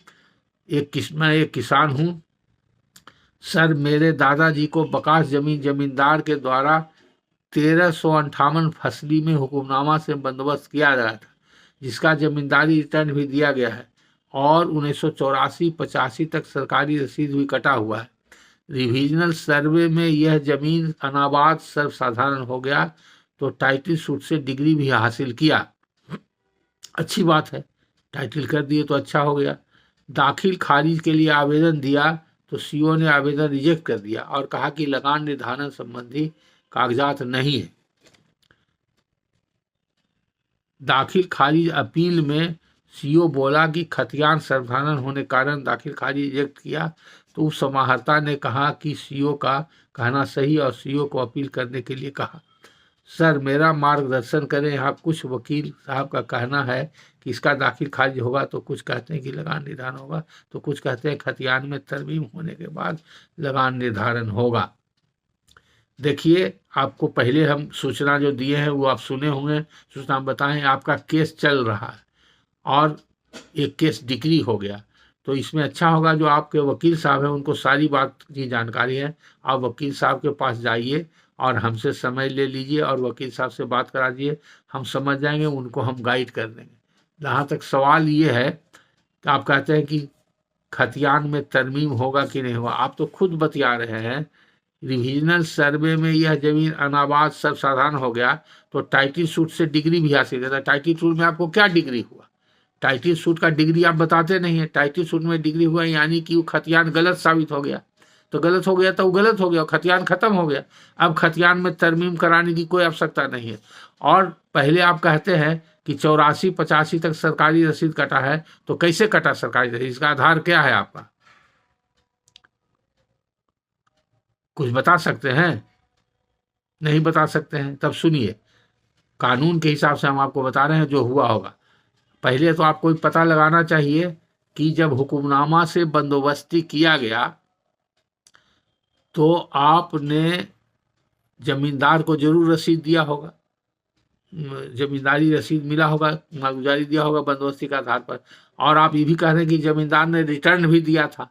मैं एक किसान हूँ सर, मेरे दादाजी को बकास जमींदार के द्वारा 1358 फसली में हुक्मनामा से बंदोबस्त किया गया था, जिसका जमींदारी रिटर्न भी दिया गया है, और 1984-85 तक सरकारी रसीद भी कटा हुआ है। रिविजनल सर्वे में यह जमीन अनाबाद सर्वसाधारण हो गया, तो टाइटल सूट से डिग्री भी हासिल किया। अच्छी बात है, टाइटल कर दिए तो अच्छा हो गया। दाखिल खारिज के लिए आवेदन दिया तो सीओ ने आवेदन रिजेक्ट कर दिया और कहा कि लगान निर्धारण संबंधी कागजात नहीं है। दाखिल खारिज अपील में सीओ बोला कि खतियान सर्वसाधारण होने कारण दाखिल खारिज रिजेक्ट किया, तो उस समाहर्ता ने कहा कि सीओ का कहना सही और सीओ को अपील करने के लिए कहा। सर, मेरा मार्गदर्शन करें, यहाँ कुछ वकील साहब का कहना है कि इसका दाखिल खारिज होगा, तो कुछ कहते हैं कि लगान निर्धारण होगा, तो कुछ कहते हैं खतियान में तरमीम होने के बाद लगान निर्धारण होगा। देखिए, आपको पहले हम सूचना जो दिए हैं वो आप सुने होंगे, सूचना बताएं। आपका केस चल रहा है और एक केस डिक्री हो गया, तो इसमें अच्छा होगा जो आपके वकील साहब हैं उनको सारी बात की जानकारी है। आप वकील साहब के पास जाइए और हमसे समय ले लीजिए और वकील साहब से बात करा दीजिए, हम समझ जाएंगे, उनको हम गाइड कर देंगे। जहाँ तक सवाल ये है कि आप कहते हैं कि खतियान में तरमीम होगा कि नहीं होगा, आप तो खुद बतिया रहे हैं रिविजनल सर्वे में यह जमीन अनाबाद सर्वसाधारण हो गया, तो टाइटल सूट से डिग्री भी हासिल करता। टाइटल सूट में आपको क्या डिग्री हुआ? टाइटल सूट का डिग्री आप बताते नहीं है। टाइटल सूट में डिग्री हुआ यानी कि वो खतियान गलत साबित हो गया, तो गलत हो गया तो वो गलत हो गया, खतियान खत्म हो गया। अब खतियान में तरमीम कराने की कोई आवश्यकता नहीं है। और पहले आप कहते हैं कि 84-85 तक सरकारी रसीद कटा है, तो कैसे कटा सरकारी रसीद? इसका आधार क्या है आपका? कुछ बता सकते हैं? नहीं बता सकते हैं, तब सुनिए, कानून के हिसाब से हम आपको बता रहे हैं जो हुआ होगा। पहले तो आपको पता लगाना चाहिए कि जब हुक्मनामा से बंदोबस्ती किया गया तो आपने जमींदार को जरूर रसीद दिया होगा, जमींदारी रसीद मिला होगा, मालगुजारी दिया होगा बंदोबस्ती के आधार पर। और आप ये भी कह रहे हैं कि जमींदार ने रिटर्न भी दिया था,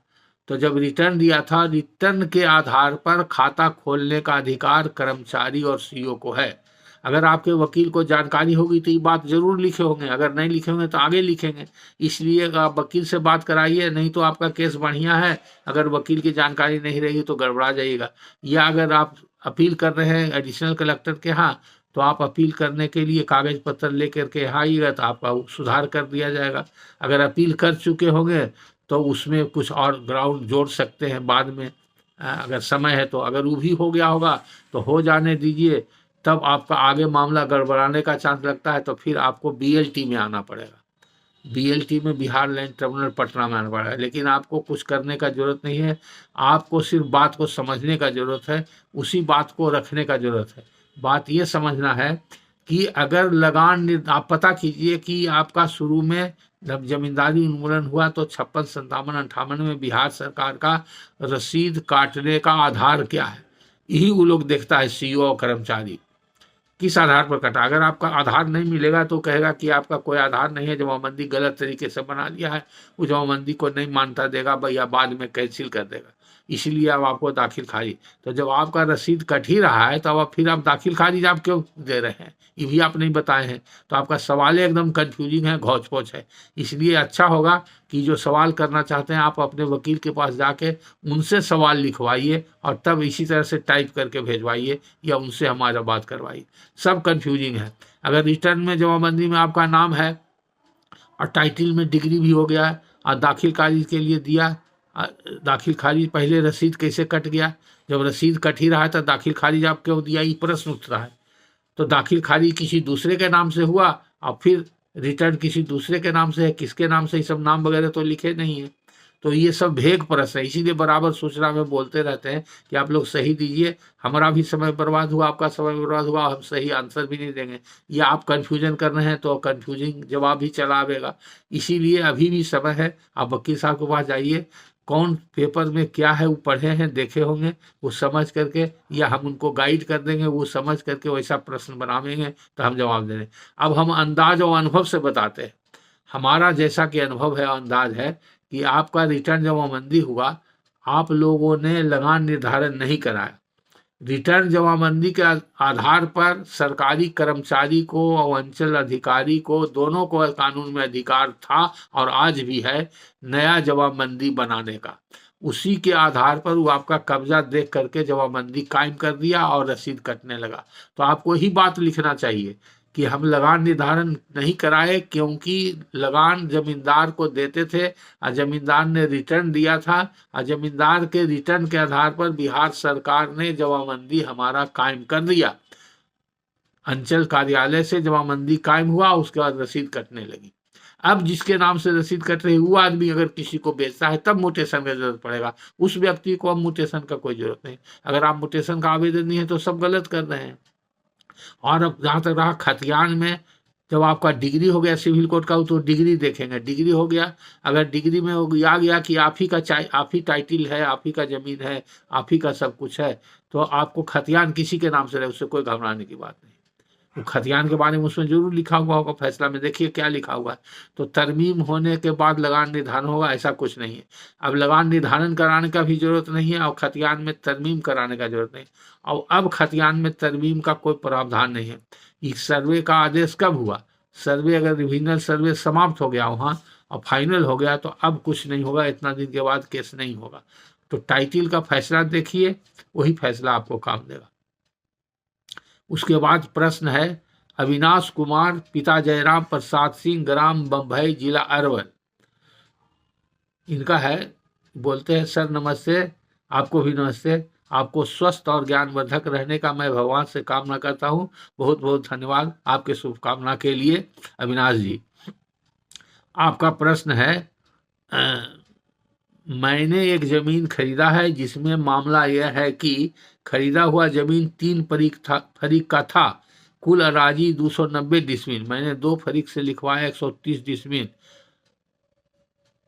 तो जब रिटर्न दिया था, रिटर्न के आधार पर खाता खोलने का अधिकार कर्मचारी और सीओ को है। अगर आपके वकील को जानकारी होगी तो ये बात जरूर लिखे होंगे, अगर नहीं लिखे होंगे तो आगे लिखेंगे। इसलिए आप वकील से बात कराइए, नहीं तो आपका केस बढ़िया है, अगर वकील की जानकारी नहीं रहेगी तो गड़बड़ा जाइएगा। या अगर आप अपील कर रहे हैं एडिशनल कलेक्टर के यहाँ, तो आप अपील करने के लिए कागज पत्र लेकर के यहाँ आइएगा तो आपका सुधार कर दिया जाएगा। अगर अपील कर चुके होंगे तो उसमें कुछ और ग्राउंड जोड़ सकते हैं बाद में, अगर समय है तो। अगर वो भी हो गया होगा तो हो जाने दीजिए, तब आपका आगे मामला गड़बड़ाने का चांस लगता है, तो फिर आपको बीएलटी में आना पड़ेगा। BLT में बिहार लैंड ट्रिब्यूनल पटना में आना पड़ा है। लेकिन आपको कुछ करने का जरूरत नहीं है, आपको सिर्फ बात को समझने का जरूरत है, उसी बात को रखने का जरूरत है। बात ये समझना है कि अगर लगान, आप पता कीजिए कि आपका शुरू में जब जमींदारी उन्मूलन हुआ तो 56, 57, 58 में बिहार सरकार का रसीद काटने का आधार क्या है, यही वो लोग देखता है, CEO और कर्मचारी किस आधार पर कटा। अगर आपका आधार नहीं मिलेगा तो कहेगा कि आपका कोई आधार नहीं है, जमाबंदी गलत तरीके से बना लिया है, वो जमाबंदी को नहीं मानता देगा भैया, बाद में कैंसिल कर देगा, इसलिए अब आपको दाखिल खारिज। तो जब आपका रसीद कट ही रहा है तो अब फिर आप दाखिल खारिज आप क्यों दे रहे हैं, ये भी आप नहीं बताए हैं। तो आपका सवाल एकदम कंफ्यूजिंग है, घौच पौच है। इसलिए अच्छा होगा कि जो सवाल करना चाहते हैं आप अपने वकील के पास जाके उनसे सवाल लिखवाइए और तब इसी तरह से टाइप करके भेजवाइए या उनसे हमारा बात करवाइए। सब कंफ्यूजिंग है। अगर रिटर्न में जमाबंदी में आपका नाम है और टाइटल में डिग्री भी हो गया है और दाखिल खारिज के लिए दिया, दाखिल खारिज पहले रसीद कैसे कट गया, जब रसीद कट ही रहा है तो दाखिल खारिज आप क्यों दिया, ये प्रश्न उठ रहा है। तो दाखिल खारिज किसी दूसरे के नाम से हुआ और फिर रिटर्न किसी दूसरे के नाम से है, किसके नाम से, ये सब नाम वगैरह तो लिखे नहीं है। तो ये सब भेग प्रश्न है, इसीलिए बराबर सूचना में बोलते रहते हैं कि आप लोग सही दीजिए, हमारा भी समय बर्बाद हुआ, आपका समय बर्बाद हुआ, हम सही आंसर भी नहीं देंगे, या आप कन्फ्यूजन कर रहे हैं तो कन्फ्यूजिंग जवाब ही चला आवेगा। इसीलिए अभी भी समय है, आप वकील साहब के पास जाइए, कौन पेपर में क्या है वो पढ़े हैं, देखे होंगे, वो समझ करके, या हम उनको गाइड कर देंगे, वो समझ करके वैसा प्रश्न बनावेंगे तो हम जवाब दे देंगे। अब हम अंदाज और अनुभव से बताते हैं, हमारा जैसा कि अनुभव है, अंदाज है कि आपका रिटर्न जमाबंदी हुआ, आप लोगों ने लगान निर्धारण नहीं कराया। रिटर्न जमाबंदी के आधार पर सरकारी कर्मचारी को और अंचल अधिकारी को, दोनों को कानून में अधिकार था और आज भी है नया जमाबंदी बनाने का। उसी के आधार पर वो आपका कब्जा देख करके जमाबंदी कायम कर दिया और रसीद कटने लगा। तो आपको ही बात लिखना चाहिए कि हम लगान निर्धारण नहीं कराए क्योंकि लगान जमींदार को देते थे और जमींदार ने रिटर्न दिया था और जमींदार के रिटर्न के आधार पर बिहार सरकार ने जमाबंदी हमारा कायम कर दिया। अंचल कार्यालय से जमाबंदी कायम हुआ, उसके बाद रसीद कटने लगी। अब जिसके नाम से रसीद कट रही, वो आदमी अगर किसी को बेचता है तब म्यूटेशन का जरूरत पड़ेगा, उस व्यक्ति को अब म्यूटेशन का कोई जरूरत नहीं। अगर आप म्यूटेशन का आवेदन नहीं है तो सब गलत कर रहे हैं। और अब जहाँ तक रहा खतियान में, जब आपका डिग्री हो गया सिविल कोर्ट का, तो डिग्री देखेंगे, डिग्री हो गया, अगर डिग्री में आ गया कि आप ही का आप ही टाइटिल है, आप ही का जमीन है, आप ही का सब कुछ है, तो आपको खतियान किसी के नाम से रहे, उससे कोई घबराने की बात नहीं। वो खतियान के बारे में उसमें जरूर लिखा हुआ होगा, फैसला में देखिए क्या लिखा हुआ है। तो तरमीम होने के बाद लगान निर्धारण होगा, ऐसा कुछ नहीं है। अब लगान निर्धारण कराने का भी जरूरत नहीं है और खतियान में तरमीम कराने का जरूरत नहीं। और अब खतियान में तरमीम का कोई प्रावधान नहीं है। इस सर्वे का आदेश कब हुआ, सर्वे अगर रिविजनल सर्वे समाप्त हो गया वहाँ और फाइनल हो गया तो अब कुछ नहीं होगा, इतना दिन के बाद केस नहीं होगा। तो टाइटिल का फैसला देखिए, वही फैसला आपको काम देगा। उसके बाद प्रश्न है, अविनाश कुमार, पिता जयराम प्रसाद सिंह, ग्राम बम्बई, जिला अरवल। इनका है, बोलते हैं सर नमस्ते, आपको भी नमस्ते, आपको स्वस्थ और ज्ञानवर्धक रहने का मैं भगवान से कामना करता हूँ। बहुत बहुत धन्यवाद आपके शुभकामना के लिए अविनाश जी। आपका प्रश्न है, मैंने एक ज़मीन खरीदा है जिसमें मामला यह है कि खरीदा हुआ ज़मीन 3 फरीक का था, कुल अराजी 290 डिसमिल, मैंने 2 फरीक से लिखवाया 130 डिसमिल।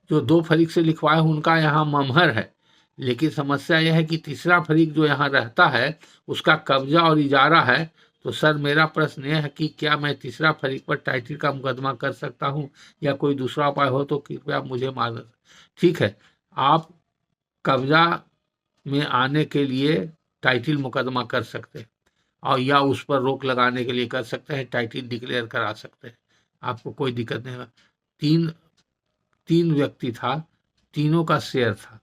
जो 2 फरीक से लिखवाया उनका यहाँ ममहर है, लेकिन समस्या यह है कि तीसरा फरीक जो यहाँ रहता है उसका कब्जा और इजारा है। तो सर मेरा प्रश्न यह है कि क्या मैं तीसरा फरीक पर टाइटल का मुकदमा कर सकता हूँ या कोई दूसरा उपाय हो तो कृपया मुझे मार्गदर्शन। ठीक है, आप कब्जा में आने के लिए टाइटल मुकदमा कर सकते हैं और या उस पर रोक लगाने के लिए कर सकते हैं, टाइटल डिक्लेयर करा सकते हैं, आपको कोई दिक्कत नहीं होगा। तीन व्यक्ति था, तीनों का शेयर था,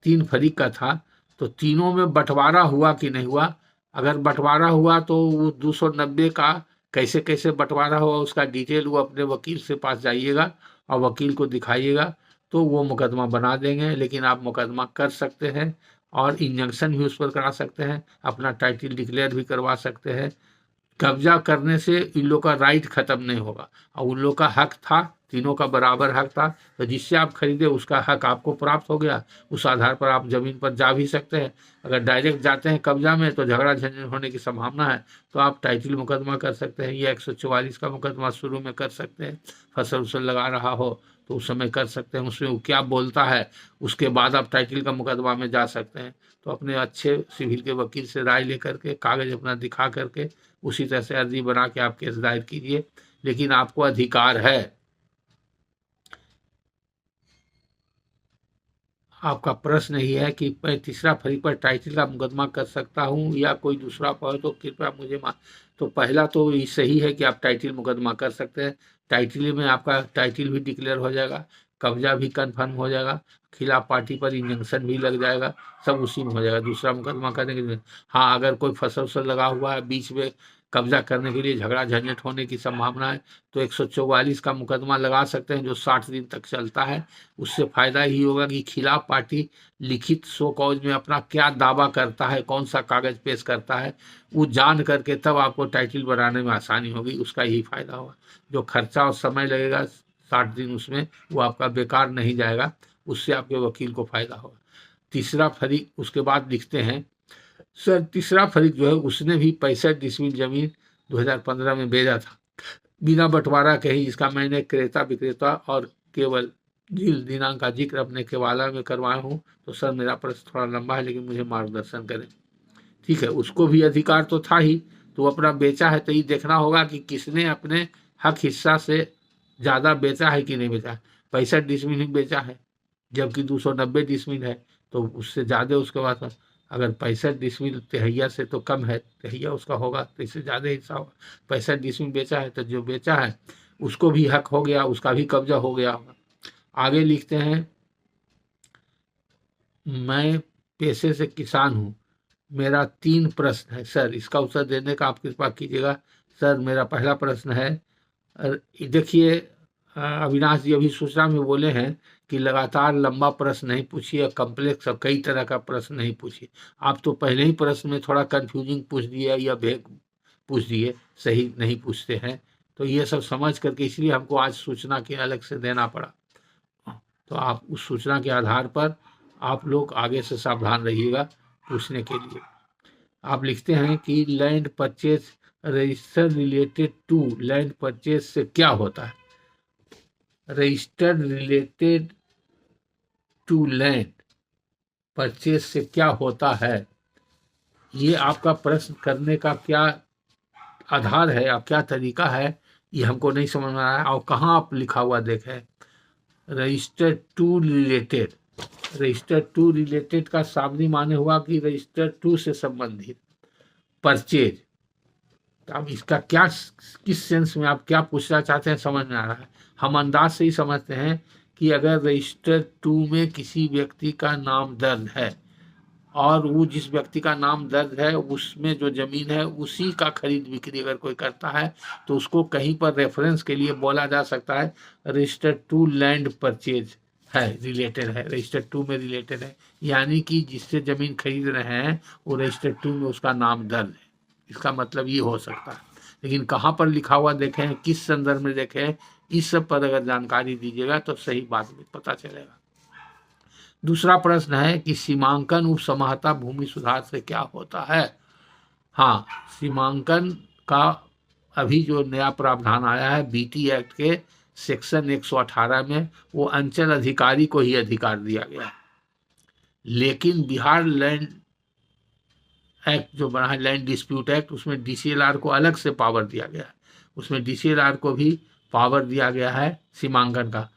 3 फरीक का था, तो तीनों में बंटवारा हुआ कि नहीं हुआ। अगर बंटवारा हुआ तो वो 290 का कैसे कैसे बंटवारा हुआ उसका डिटेल वो अपने वकील से पास जाइएगा और वकील को दिखाइएगा तो वो मुकदमा बना देंगे। लेकिन आप मुकदमा कर सकते हैं और इंजंक्शन भी उस पर करा सकते हैं, अपना टाइटल डिक्लेयर भी करवा सकते हैं। कब्जा करने से इन लोग का राइट खत्म नहीं होगा, और उन लोग का हक था, तीनों का बराबर हक था, तो जिससे आप खरीदे उसका हक आपको प्राप्त हो गया। उस आधार पर आप जमीन पर जा भी सकते हैं। अगर डायरेक्ट जाते हैं कब्जा में तो झगड़ा झंझट होने की संभावना है, तो आप टाइटल मुकदमा कर सकते हैं, या 144 का मुकदमा शुरू में कर सकते हैं। फसल उसल लगा रहा हो तो उस समय कर सकते हैं, उसमें वो क्या बोलता है उसके बाद आप टाइटल का मुकदमा में जा सकते हैं। तो अपने अच्छे सिविल के वकील से राय लेकर के, कागज अपना दिखा करके, उसी तरह से अर्जी बना के आप केस दायर कीजिए। लेकिन आपको अधिकार है, आपका प्रश्न ही है कि मैं तीसरा फरीक पर टाइटल का मुकदमा कर सकता हूं या कोई दूसरा पद, तो कृपया मुझे तो पहला तो ये सही है कि आप टाइटल मुकदमा कर सकते हैं। टाइटल में आपका टाइटल भी डिक्लेयर हो जाएगा, कब्जा भी कन्फर्म हो जाएगा, खिलाफ पार्टी पर इंजंक्शन भी लग जाएगा, सब उसी में हो जाएगा दूसरा मुकदमा करने के लिए। हाँ, अगर कोई फसल उसल लगा हुआ है, बीच में कब्जा करने के लिए झगड़ा झंझट होने की संभावना है, तो 144 का मुकदमा लगा सकते हैं, जो 60 दिन तक चलता है। उससे फायदा ही होगा कि खिलाफ पार्टी लिखित शो कॉज में अपना क्या दावा करता है, कौन सा कागज पेश करता है, वो जान करके तब आपको टाइटल बनाने में आसानी होगी, उसका यही फायदा होगा। जो खर्चा और समय लगेगा 60 दिन, उसमें वो आपका बेकार नहीं जाएगा, उससे आपके वकील को फायदा होगा। तीसरा फरीक उसके बाद लिखते हैं, सर तीसरा फरीक जो है उसने भी 65 डिसमिल जमीन 2015 में भेजा था, बिना बंटवारा के ही, जिसका मैंने क्रेता विक्रेता और केवल दिनांक का जिक्र अपने केवाला में करवाया हूँ। तो सर मेरा प्रश्न थोड़ा लंबा है, लेकिन मुझे मार्गदर्शन करें। ठीक है, उसको भी अधिकार तो था ही, तो अपना बेचा है, तो ये देखना होगा कि किसने अपने हक हिस्सा से ज़्यादा बेचा है कि नहीं बेचा है। 65 डिसमिल ही बेचा है, जबकि 290 डिसमिल है, तो उससे ज़्यादा उसके बाद अगर 65 डिसमिल तेहैया से तो कम है, तेहैया उसका होगा तो इससे ज़्यादा हिस्सा होगा। 65 डिसमिल बेचा है, तो जो बेचा है उसको भी हक हो गया, उसका भी कब्जा हो गया होगा। आगे लिखते हैं, मैं पेशे से किसान हूँ, मेरा 3 प्रश्न है सर, इसका उत्तर देने का आप कृपा कीजिएगा। सर मेरा पहला प्रश्न है, देखिए अविनाश जी अभी सूचना में बोले हैं कि लगातार लंबा प्रश्न नहीं पूछिए, कम्प्लेक्स और कई तरह का प्रश्न नहीं पूछिए। आप तो पहले ही प्रश्न में थोड़ा कंफ्यूजिंग पूछ दिए या भेग पूछ दिए, सही नहीं पूछते हैं। तो ये सब समझ करके इसलिए हमको आज सूचना के अलग से देना पड़ा। तो आप उस सूचना के आधार पर आप लोग आगे से सावधान रहिएगा पूछने के लिए। आप लिखते हैं कि land purchase register related to land purchase से क्या होता है। Register related to land purchase से क्या होता है, ये आपका प्रश्न करने का क्या आधार है और क्या तरीका है, ये हमको नहीं समझ में आया। और कहाँ आप लिखा हुआ देखें register to related, register to related का शाब्दिक माने हुआ कि रजिस्टर टू से संबंधित परचेज। तो अब इसका क्या, किस सेंस में आप क्या पूछना चाहते हैं समझ में आ रहा है। हम अंदाज से ही समझते हैं कि अगर रजिस्टर टू में किसी व्यक्ति का नाम दर्ज है और वो जिस व्यक्ति का नाम दर्ज है उसमें जो जमीन है उसी का खरीद बिक्री अगर कोई करता है, तो उसको कहीं पर रेफरेंस के लिए बोला जा सकता है रजिस्टर टू लैंड परचेज है, रिलेटेड है, रजिस्टर टू में रिलेटेड है, यानी कि जिससे जमीन खरीद रहे हैं वो रजिस्टर टू में उसका नाम दर्ज है, इसका मतलब ये हो सकता है। लेकिन कहाँ पर लिखा हुआ देखें, किस संदर्भ में देखें, इस सब पर अगर जानकारी दीजिएगा तो सही बात भी पता चलेगा। दूसरा प्रश्न है कि सीमांकन उपसमाहता भूमि सुधार से क्या होता है। हाँ, सीमांकन का अभी जो नया प्रावधान आया है बीटी एक्ट के सेक्शन 118 में, वो अंचल अधिकारी को ही अधिकार दिया गया है। लेकिन बिहार लैंड एक्ट जो बना है, लैंड डिस्प्यूट एक्ट, उसमें डीसीएलआर को अलग से पावर दिया गया है, उसमें डीसीएलआर को भी पावर दिया गया है सीमांकन का।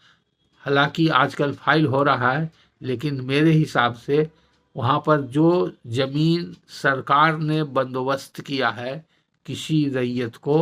हालांकि आजकल फाइल हो रहा है, लेकिन मेरे हिसाब से वहाँ पर जो जमीन सरकार ने बंदोबस्त किया है किसी रैयत को,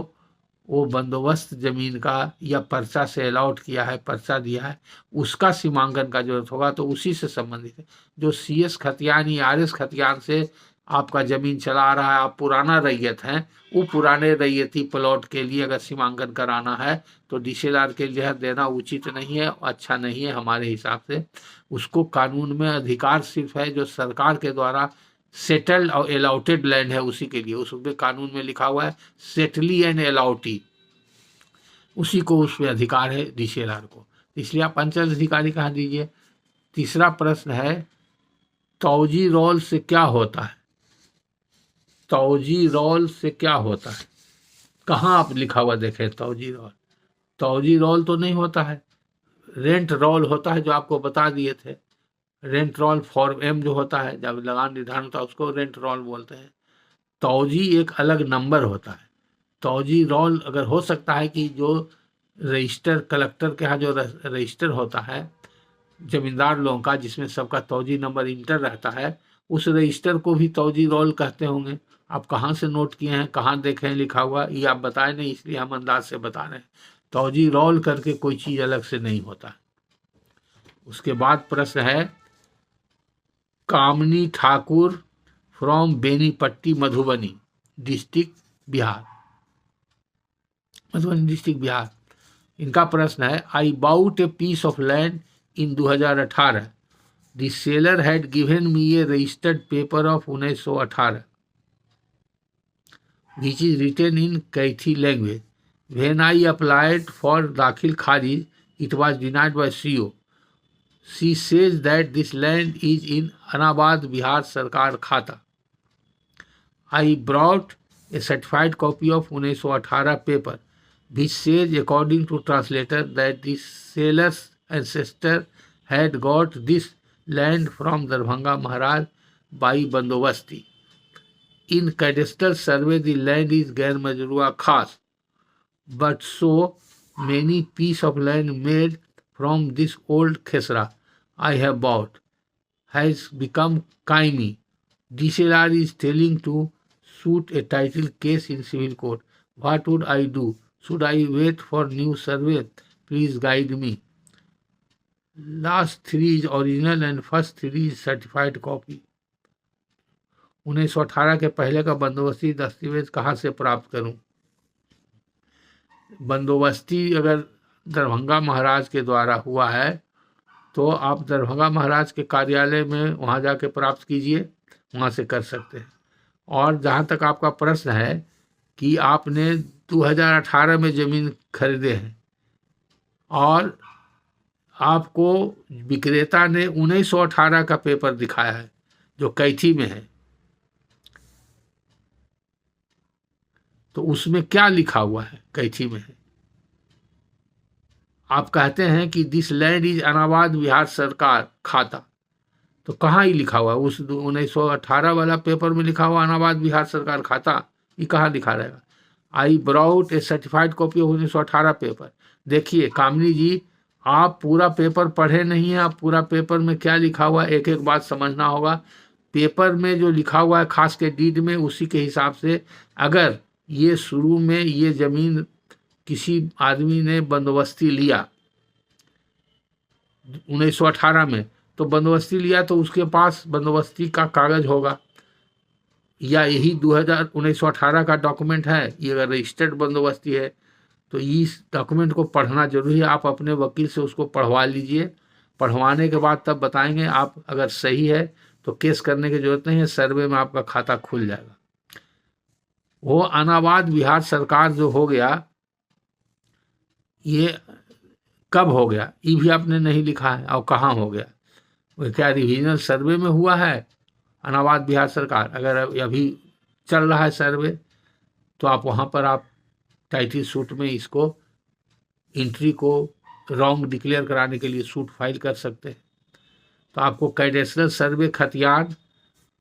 वो बंदोबस्त जमीन का या पर्चा से अलॉट किया है, पर्चा दिया है, उसका सीमांकन का जरूरत होगा, तो उसी से संबंधित है। जो सीएस खतियान या आरएस खतियान से आपका जमीन चला आ रहा है, आप पुराना रैयत हैं, वो पुराने रैयती प्लॉट के लिए अगर सीमांकन कराना है तो डीसीएलआर के लिए देना उचित नहीं है, अच्छा नहीं है हमारे हिसाब से। उसको कानून में अधिकार सिर्फ है जो सरकार के द्वारा सेटल्ड और अलाउटेड लैंड है उसी के लिए, उसमें कानून में लिखा हुआ है सेटली एंड अलाउटी, उसी को उसमें अधिकार है DCLR को, इसलिए आप अंचल अधिकारी कहाँ दीजिए। तीसरा प्रश्न है तौजी रोल से क्या होता है, तौजी रोल से क्या होता है, कहाँ आप लिखा हुआ देखें तौजी रोल, तौजी रोल तो नहीं होता है, रेंट रोल होता है जो आपको बता दिए थे, रेंट रोल फॉर्म M जो होता है जब लगान निर्धारण होता है उसको रेंट रोल बोलते हैं। तौजी एक अलग नंबर होता है, तौजी रोल अगर हो सकता है कि जो रजिस्टर कलेक्टर के यहाँ जो रजिस्टर होता है जमींदार लोगों का जिसमें सबका तौजी नंबर इंटर रहता है, उस रजिस्टर को भी तौजी रोल कहते होंगे। आप कहाँ से नोट किए हैं, कहाँ देखे हैं लिखा हुआ, ये आप बताए नहीं, इसलिए हम अंदाज से बता रहे हैं। तौजी रोल करके कोई चीज़ अलग से नहीं होता। उसके बाद प्रश्न है Kamini Thakur from Benipatti Madhubani district Bihar, Madhubani district Bihar, इनका प्रश्न है I bought a piece of land in 2018, the seller had given me a registered paper of 1918 which is written in Kaithi language. When I applied for Dakhil Kharij, it was denied by CO. She says that this land is in Anabad Bihar Sarkar Khata. I brought a certified copy of 1918 paper which says according to translator that the seller's ancestor had got this land from Darbhanga Maharaj by Bandobasti. In cadastral survey the land is Gair Majrua Khas, but so many piece of land made from this old khesra I have bought has become kaimi. DCLR is telling to suit a title case in civil court. What would I do? Should I wait for new survey? Please guide me. Last 3 is original and first 3 is certified copy. 1918 के पहले का बंदोबस्ती दस्तावेज कहाँ से प्राप्त करूं? बंदोबस्ती अगर दरभंगा महाराज के द्वारा हुआ है तो आप दरभंगा महाराज के कार्यालय में वहाँ जाके प्राप्त कीजिए, वहाँ से कर सकते हैं। और जहाँ तक आपका प्रश्न है कि आपने 2018 में ज़मीन खरीदे हैं और आपको विक्रेता ने 1918 का पेपर दिखाया है जो कैथी में है, तो उसमें क्या लिखा हुआ है? कैथी में है, आप कहते हैं कि दिस लैंड इज अनाबाद बिहार सरकार खाता, तो कहाँ ही लिखा हुआ है? उस 1918 वाला पेपर में लिखा हुआ अनाबाद बिहार सरकार खाता, ये कहाँ लिखा रहेगा? I brought a certified copy of 1918 paper. देखिए कामनी जी, आप पूरा पेपर पढ़े नहीं हैं, आप पूरा पेपर में क्या लिखा हुआ है एक एक बात समझना होगा। पेपर में जो लिखा हुआ है खास के डीड में, उसी के हिसाब से अगर ये शुरू में ये ज़मीन किसी आदमी ने बंदोबस्ती लिया 1918 में, तो बंदोबस्ती लिया तो उसके पास बंदोबस्ती का कागज़ होगा, या यही 1918 का डॉक्यूमेंट है, ये अगर रजिस्टर्ड बंदोबस्ती है तो इस डॉक्यूमेंट को पढ़ना जरूरी है। आप अपने वकील से उसको पढ़वा लीजिए, पढ़वाने के बाद तब बताएंगे। आप अगर सही है तो केस करने की जरूरत नहीं है, सर्वे में आपका खाता खुल जाएगा। वो अनाबाद बिहार सरकार जो हो गया, ये कब हो गया ये भी आपने नहीं लिखा है, और कहाँ हो गया? वो क्या रिविजनल सर्वे में हुआ है अनाबाद बिहार सरकार? अगर अभी चल रहा है सर्वे तो आप वहाँ पर आप टाइटल सूट में इसको एंट्री को रॉन्ग डिक्लेयर कराने के लिए सूट फाइल कर सकते हैं। तो आपको कैडेस्ट्रल सर्वे खतियान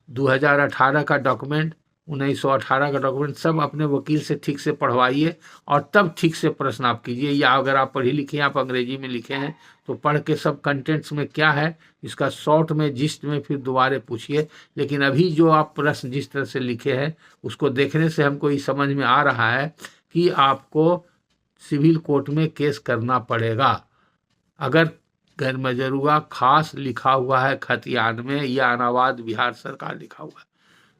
2018 का डॉक्यूमेंट, 1918 का डॉक्यूमेंट सब अपने वकील से ठीक से पढ़वाइए और तब ठीक से प्रश्न आप कीजिए। या अगर आप पढ़ी लिखे हैं, आप अंग्रेजी में लिखे हैं, तो पढ़ के सब कंटेंट्स में क्या है इसका शॉर्ट में जिस्ट में फिर दोबारा पूछिए। लेकिन अभी जो आप प्रश्न जिस तरह से लिखे हैं उसको देखने से हमको ये समझ में आ रहा है कि आपको सिविल कोर्ट में केस करना पड़ेगा। अगर गैर मजरूआ खास लिखा हुआ है खतियान में या अनाबाद बिहार सरकार लिखा हुआ है,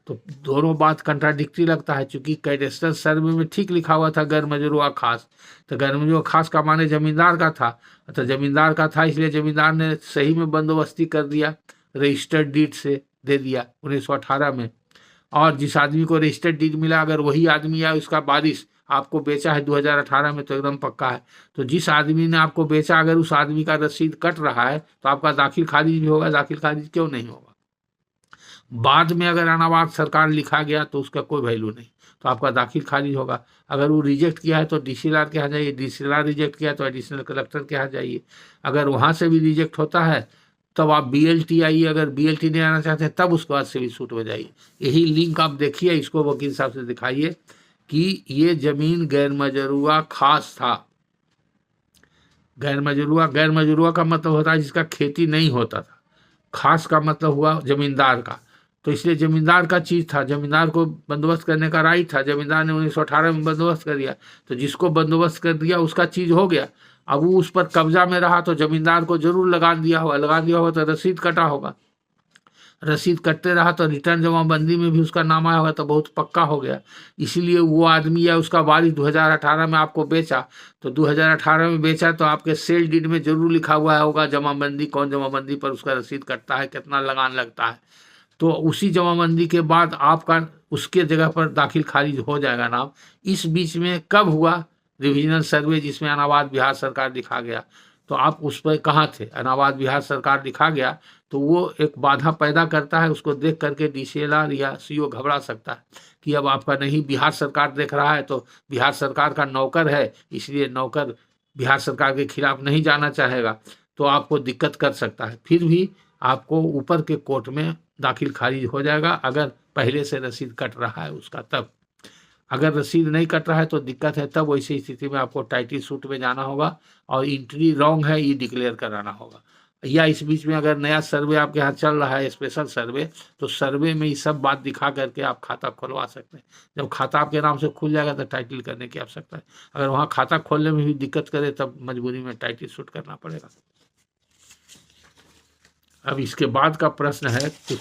तो दोनों बात कंट्राडिक्टरी लगता है। चूंकि कैडेस्ट्रल सर्वे में ठीक लिखा हुआ था गैर मजरूआ खास, तो गैर मजरूआ खास का माने जमींदार का था, तो जमींदार का था इसलिए जमींदार ने सही में बंदोबस्ती कर दिया रजिस्टर्ड डीड से, दे दिया 1918 में। और जिस आदमी को रजिस्टर्ड डीड मिला, अगर वही आदमी या उसका वारिस आपको बेचा है 2018 में, तो एकदम पक्का है। तो जिस आदमी ने आपको बेचा, अगर उस आदमी का रसीद कट रहा है तो आपका दाखिल खारिज भी होगा। दाखिल खारिज क्यों नहीं होगा? बाद में अगर अनाबाद सरकार लिखा गया तो उसका कोई वैल्यू नहीं, तो आपका दाखिल खारिज होगा। अगर वो रिजेक्ट किया है तो डीसीएलआर के यहाँ जाइए, डीसीएलआर रिजेक्ट किया तो एडिशनल कलेक्टर के यहाँ जाइए। अगर वहाँ से भी रिजेक्ट होता है तब आप बीएलटी आइए, अगर बीएलटी नहीं आना चाहते तब उसके बाद सिविल सूट में जाइए। यही लिंक आप देखिए, इसको वकील साहब से दिखाइए कि ये जमीन गैर मजरूआ खास था। गैर मजरूआ का मतलब होता है जिसका खेती नहीं होता था, खास का मतलब हुआ जमींदार का। तो इसलिए जमींदार का चीज़ था, जमींदार को बंदोबस्त करने का राइट था। जमींदार ने 1918 में बंदोबस्त कर दिया, तो जिसको बंदोबस्त कर दिया उसका चीज़ हो गया। अब वो उस पर कब्जा में रहा तो जमींदार को जरूर लगान दिया होगा तो रसीद कटा होगा। रसीद कटते रहा तो रिटर्न जमाबंदी में भी उसका नाम आया होगा, तो बहुत पक्का हो गया। इसीलिए वो आदमी या उसका वारिस 2018 में आपको बेचा, तो 2018 में बेचा तो आपके सेल डीड में जरूर लिखा हुआ होगा जमाबंदी, कौन जमाबंदी पर उसका रसीद कटता है, कितना लगान लगता है। तो उसी जमाबंदी के बाद आपका उसके जगह पर दाखिल खारिज हो जाएगा नाम। इस बीच में कब हुआ? रिविजनल सर्वे जिसमें अनाबाद बिहार सरकार लिखा गया, तो आप उस पर कहाँ थे? अनाबाद बिहार सरकार लिखा गया तो वो एक बाधा पैदा करता है। उसको देख करके डीसीएलआर या सीओ घबरा सकता है कि अब आपका नहीं बिहार सरकार देख रहा है, तो बिहार सरकार का नौकर है, इसलिए नौकर बिहार सरकार के खिलाफ नहीं जाना चाहेगा, तो आपको दिक्कत कर सकता है। फिर भी आपको ऊपर के कोर्ट में दाखिल खारिज हो जाएगा अगर पहले से रसीद कट रहा है उसका। तब अगर रसीद नहीं कट रहा है तो दिक्कत है, तब वैसी स्थिति में आपको टाइटल सूट में जाना होगा और एंट्री रॉन्ग है ये डिक्लेयर कराना होगा। या इस बीच में अगर नया सर्वे आपके यहाँ चल रहा है, स्पेशल सर्वे, तो सर्वे में ये सब बात दिखा करके आप खाता खुलवा सकते हैं। जब खाता आपके नाम से खुल जाएगा तो टाइटल करने की आवश्यकता है। अगर वहाँ खाता खोलने में भी दिक्कत करे तब मजबूरी में टाइटल सूट करना पड़ेगा। अब इसके बाद का प्रश्न है, कुछ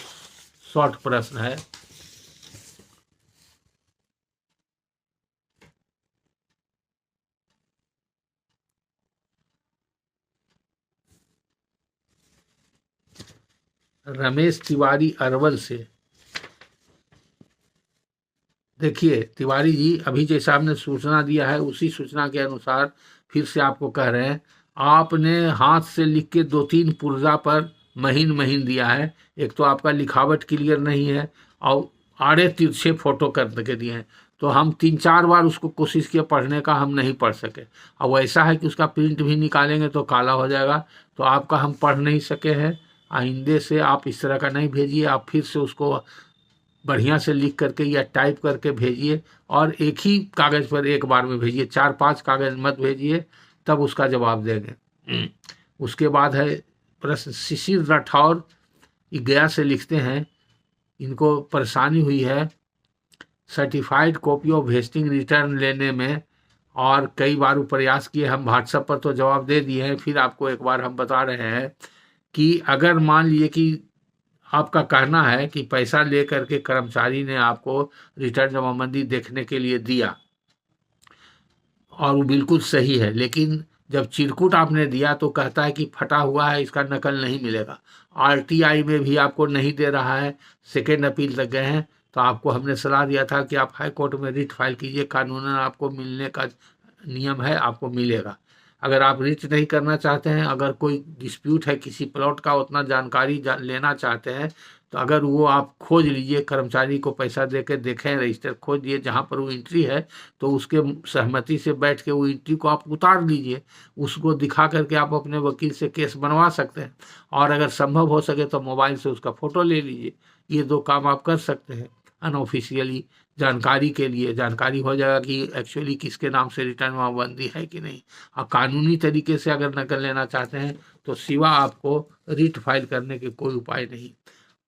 शॉर्ट प्रश्न है। रमेश तिवारी अरवल से, देखिए तिवारी जी, अभी जैसा आपने सूचना दिया है उसी सूचना के अनुसार फिर से आपको कह रहे हैं, आपने हाथ से लिख के 2-3 पुर्जा पर महीन महीन दिया है। एक तो आपका लिखावट क्लियर नहीं है और आड़े तिरछे फोटो करके दिए हैं, तो हम 3-4 बार उसको कोशिश किया पढ़ने का, हम नहीं पढ़ सके। अब ऐसा है कि उसका प्रिंट भी निकालेंगे तो काला हो जाएगा, तो आपका हम पढ़ नहीं सके हैं। आइंदे से आप इस तरह का नहीं भेजिए, आप फिर से उसको बढ़िया से लिख करके या टाइप करके भेजिए और एक ही कागज़ पर एक बार में भेजिए, 4-5 कागज़ मत भेजिए, तब उसका जवाब देंगे। उसके बाद है प्रश्न, शिशिर राठौर, ये गया से लिखते हैं, इनको परेशानी हुई है certified copy of wasting return लेने में, और कई बार वो प्रयास किए, हम व्हाट्सएप पर तो जवाब दे दिए हैं, फिर आपको एक बार हम बता रहे हैं कि अगर मान लीजिए कि आपका कहना है कि पैसा ले करके कर्मचारी ने आपको रिटर्न जमाबंदी देखने के लिए दिया और वो बिल्कुल सही है, लेकिन जब चिरकुट आपने दिया तो कहता है कि फटा हुआ है, इसका नकल नहीं मिलेगा। आरटीआई में भी आपको नहीं दे रहा है, सेकेंड अपील तक गए हैं, तो आपको हमने सलाह दिया था कि आप हाई कोर्ट में रिट फाइल कीजिए, कानूनन आपको मिलने का नियम है, आपको मिलेगा। अगर आप रिट नहीं करना चाहते हैं, अगर कोई डिस्प्यूट है किसी प्लॉट का, उतना जानकारी लेना चाहते हैं, तो अगर वो आप खोज लीजिए, कर्मचारी को पैसा दे के देखें, रजिस्टर खोज दिए जहाँ पर वो एंट्री है, तो उसके सहमति से बैठ के वो एंट्री को आप उतार लीजिए, उसको दिखा करके आप अपने वकील से केस बनवा सकते हैं। और अगर संभव हो सके तो मोबाइल से उसका फ़ोटो ले लीजिए। ये 2 काम आप कर सकते हैं अनऑफिशियली, जानकारी के लिए। जानकारी हो जाएगा कि एक्चुअली किसके नाम से रिटर्न जमाबंदी है कि नहीं। और कानूनी तरीके से अगर नकल लेना चाहते हैं तो सिवा आपको रिट फाइल करने के कोई उपाय नहीं।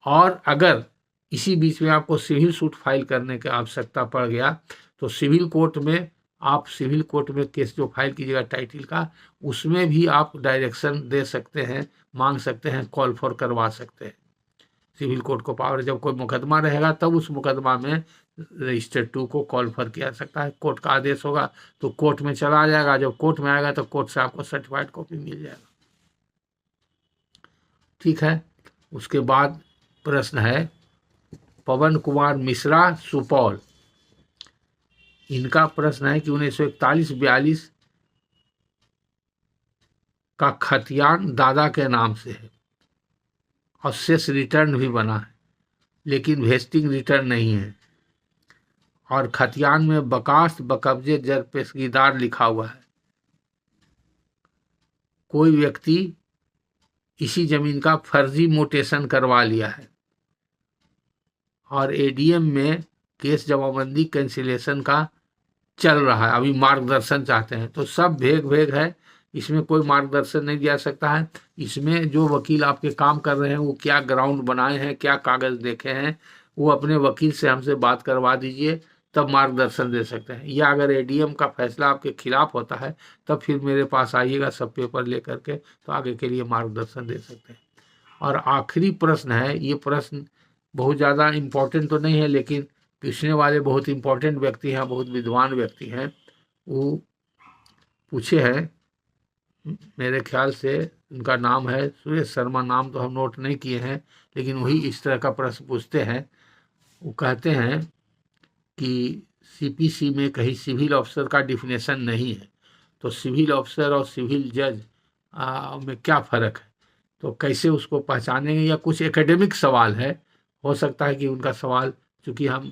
और अगर इसी बीच में आपको सिविल सूट फाइल करने की आवश्यकता पड़ गया तो सिविल कोर्ट में, आप सिविल कोर्ट में केस जो फाइल कीजिएगा टाइटल का, उसमें भी आप डायरेक्शन दे सकते हैं, मांग सकते हैं, कॉल फॉर करवा सकते हैं। सिविल कोर्ट को पावर, जब कोई मुकदमा रहेगा तब उस मुकदमा में रजिस्टर 2 को कॉल फॉर किया जा सकता है। कोर्ट का आदेश होगा तो कोर्ट में चला जाएगा, जब कोर्ट में आएगा तो कोर्ट से आपको सर्टिफाइड कॉपी मिल जाएगा। ठीक है। उसके बाद प्रश्न है पवन कुमार मिश्रा, सुपौल। इनका प्रश्न है कि 1941-42 का खतियान दादा के नाम से है और शेष रिटर्न भी बना है, लेकिन वेस्टिंग रिटर्न नहीं है। और खतियान में बकास्त बकब्जे जर पेशगीदार लिखा हुआ है। कोई व्यक्ति इसी जमीन का फर्जी मोटेशन करवा लिया है और एडीएम में केस जमाबंदी कैंसिलेशन का चल रहा है, अभी मार्गदर्शन चाहते हैं। तो सब भेग भेग है, इसमें कोई मार्गदर्शन नहीं दिया सकता है। इसमें जो वकील आपके काम कर रहे हैं वो क्या ग्राउंड बनाए हैं, क्या कागज देखे हैं, वो अपने वकील से हमसे बात करवा दीजिए, तब मार्गदर्शन दे सकते हैं। या अगर एडीएम का फैसला आपके खिलाफ होता है तब फिर मेरे पास आइएगा सब पेपर ले करके, तो आगे के लिए मार्गदर्शन दे सकते हैं। और आखिरी प्रश्न है, ये प्रश्न बहुत ज़्यादा इम्पोर्टेंट तो नहीं है, लेकिन पूछने वाले बहुत इम्पोर्टेंट व्यक्ति हैं, बहुत विद्वान व्यक्ति हैं। वो पूछे हैं, मेरे ख्याल से उनका नाम है सुरेश शर्मा, नाम तो हम नोट नहीं किए हैं, लेकिन वही इस तरह का प्रश्न पूछते हैं। वो कहते हैं कि सीपीसी में कहीं सिविल ऑफिसर का डिफिनेशन नहीं है, तो सिविल ऑफिसर और सिविल जज में क्या फ़र्क है, तो कैसे उसको पहचानेंगे, या कुछ एकेडमिक सवाल है। हो सकता है कि उनका सवाल, चूँकि हम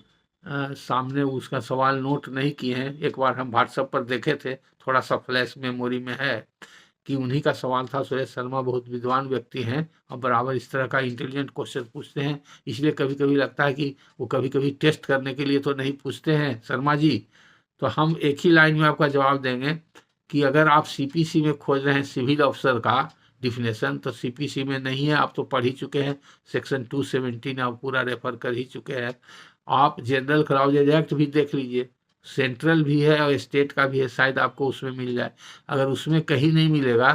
सामने उसका सवाल नोट नहीं किए हैं, एक बार हम व्हाट्सएप पर देखे थे, थोड़ा सा फ्लैश मेमोरी में है कि उन्हीं का सवाल था। सुरेश शर्मा बहुत विद्वान व्यक्ति हैं और बराबर इस तरह का इंटेलिजेंट क्वेश्चन पूछते हैं, इसलिए कभी कभी लगता है कि वो कभी कभी टेस्ट करने के लिए तो नहीं पूछते हैं शर्मा जी। तो हम एक ही लाइन में आपका जवाब देंगे कि अगर आप सीपीसी में खोज रहे हैं सिविल ऑफिसर का डिफिनेशन, तो सीपीसी में नहीं है, आप तो पढ़ ही चुके हैं, सेक्शन 217 आप पूरा रेफर कर ही चुके हैं। आप जनरल क्राउजेज एक्ट भी देख लीजिए, सेंट्रल भी है और स्टेट का भी है, शायद आपको उसमें मिल जाए। अगर उसमें कहीं नहीं मिलेगा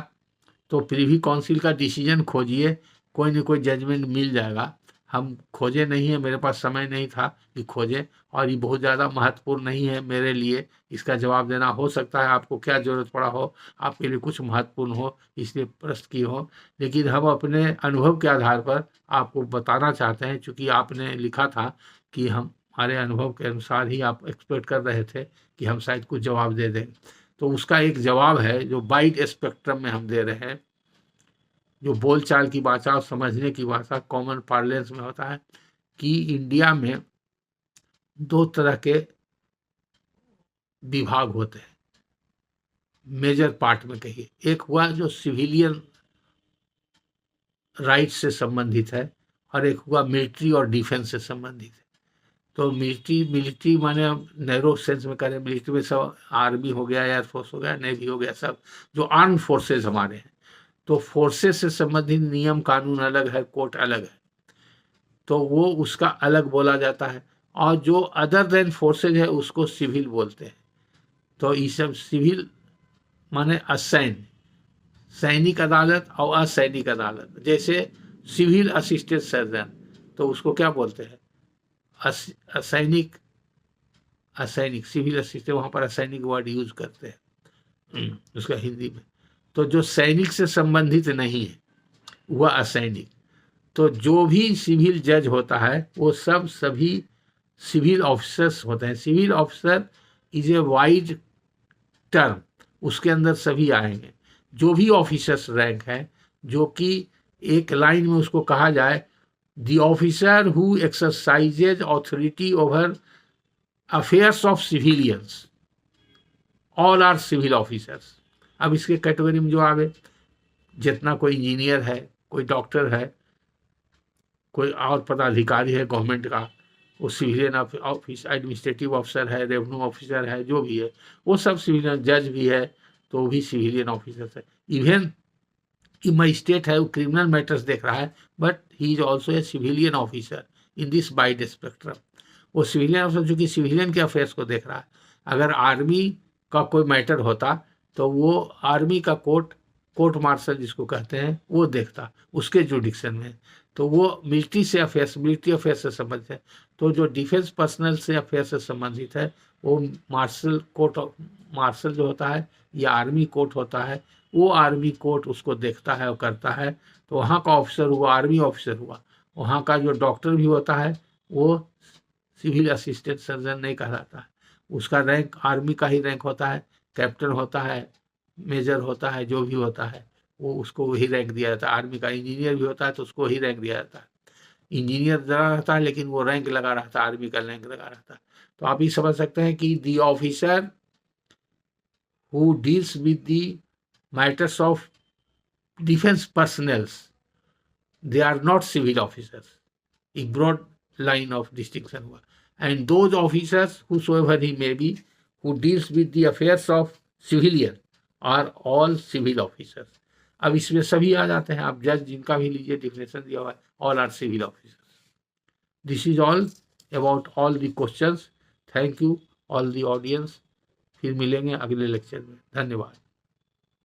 तो प्रिवी काउंसिल का डिसीजन खोजिए, कोई न कोई जजमेंट मिल जाएगा। हम खोजे नहीं है, मेरे पास समय नहीं था कि खोजे, और ये बहुत ज़्यादा महत्वपूर्ण नहीं है मेरे लिए इसका जवाब देना। हो सकता है आपको क्या ज़रूरत पड़ा हो, आपके लिए कुछ महत्वपूर्ण हो, इसलिए प्रश्न की हो, लेकिन हम अपने अनुभव के आधार पर आपको बताना चाहते हैं। चूँकि आपने लिखा था कि हमारे अनुभव के अनुसार ही आप एक्सपेक्ट कर रहे थे कि हम शायद कुछ जवाब दे दें, तो उसका एक जवाब है जो वाइड स्पेक्ट्रम में हम दे रहे हैं, जो बोलचाल की भाषा और समझने की भाषा कॉमन पार्लेंस में होता है, कि इंडिया में 2 तरह के विभाग होते हैं मेजर पार्ट में कहिए। एक हुआ जो सिविलियन राइट्स से संबंधित है, और एक हुआ मिलिट्री और डिफेंस से संबंधित है। तो मिलिट्री माने नैरो सेंस में करें, मिलिट्री में सब आर्मी हो गया, एयरफोर्स हो गया, नेवी हो गया, सब जो आर्म फोर्सेज हमारे हैं। तो फोर्सेस से संबंधित नियम कानून अलग है, कोर्ट अलग है, तो वो उसका अलग बोला जाता है। और जो अदर देन फोर्सेज है उसको सिविल बोलते हैं। तो ये सब सिविल माने असैन्य, सैनिक अदालत और असैनिक अदालत। जैसे सिविल असिस्टेंट सर्जन, तो उसको क्या बोलते हैं, असैनिक, असैनिक सिविल असिस्टेंट, वहाँ पर असैनिक वर्ड यूज करते हैं उसका हिंदी में। तो जो सैनिक से संबंधित नहीं है वह असैनिक। तो जो भी सिविल जज होता है वो सभी सिविल ऑफिसर्स होते हैं। Civil officer is a wide term, उसके अंदर सभी आएंगे। जो भी ऑफिसर्स रैंक है, जो कि एक लाइन में उसको कहा जाए, the officer who exercises authority over affairs of civilians, all are civil officers. अब इसके कैटेगरी में जो आगे जितना कोई इंजीनियर है, कोई डॉक्टर है, कोई और पदाधिकारी है गवर्नमेंट का, वो सिविलियन ऑफिस, एडमिनिस्ट्रेटिव ऑफिसर है, रेवेन्यू ऑफिसर है, जो भी है वो सब सिविलियन, जज भी है तो वो भी सिविलियन ऑफिसर है। इवन कि मजिस्ट्रेट है, वो क्रिमिनल मैटर्स देख रहा है, but he is also a civilian officer in this wide spectrum. वो सिविलियन ऑफिसर जो कि सिविलियन के अफेयर्स को देख रहा है। अगर आर्मी का कोई मैटर होता तो वो आर्मी का कोर्ट मार्शल जिसको कहते हैं वो देखता, उसके जुडिक्शन में। तो वो मिलिट्री से अफेयर्स, मिलिट्री अफेयर्स से संबंधित है। तो जो डिफेंस पर्सनल से अफेयर्स से संबंधित है वो मार्शल कोर्ट, मार्शल जो होता है या आर्मी कोर्ट होता है, वो आर्मी कोर्ट उसको देखता है और करता है। तो वहाँ का ऑफिसर हुआ, आर्मी ऑफिसर हुआ, वहाँ का जो डॉक्टर भी होता है वो सिविल असिस्टेंट सर्जन नहीं कहलाता है, उसका रैंक आर्मी का ही रैंक होता है, कैप्टन होता है, मेजर होता है, जो भी होता है वो उसको वही रैंक दिया जाता है। आर्मी का इंजीनियर भी होता है तो उसको वही रैंक दिया जाता है। इंजीनियर जरा रहता है लेकिन वो रैंक लगा रहता है, आर्मी का रैंक लगा रहता है। तो आप ये समझ सकते हैं कि the officer who deals with the matters of defence personnels, they are not civil officers. A broad line of distinction हुआ. And those officers, whosoever he may be, who deals with the affairs of civilian, are all civil officers. अब इसमें सभी आ जाते हैं, आप जज जिनका भी लीजिए डिफिनेशन दिया हुआ है, all are civil officers. This is all about all the questions. Thank you all the audience. फिर मिलेंगे अगले लेक्चर में। धन्यवाद।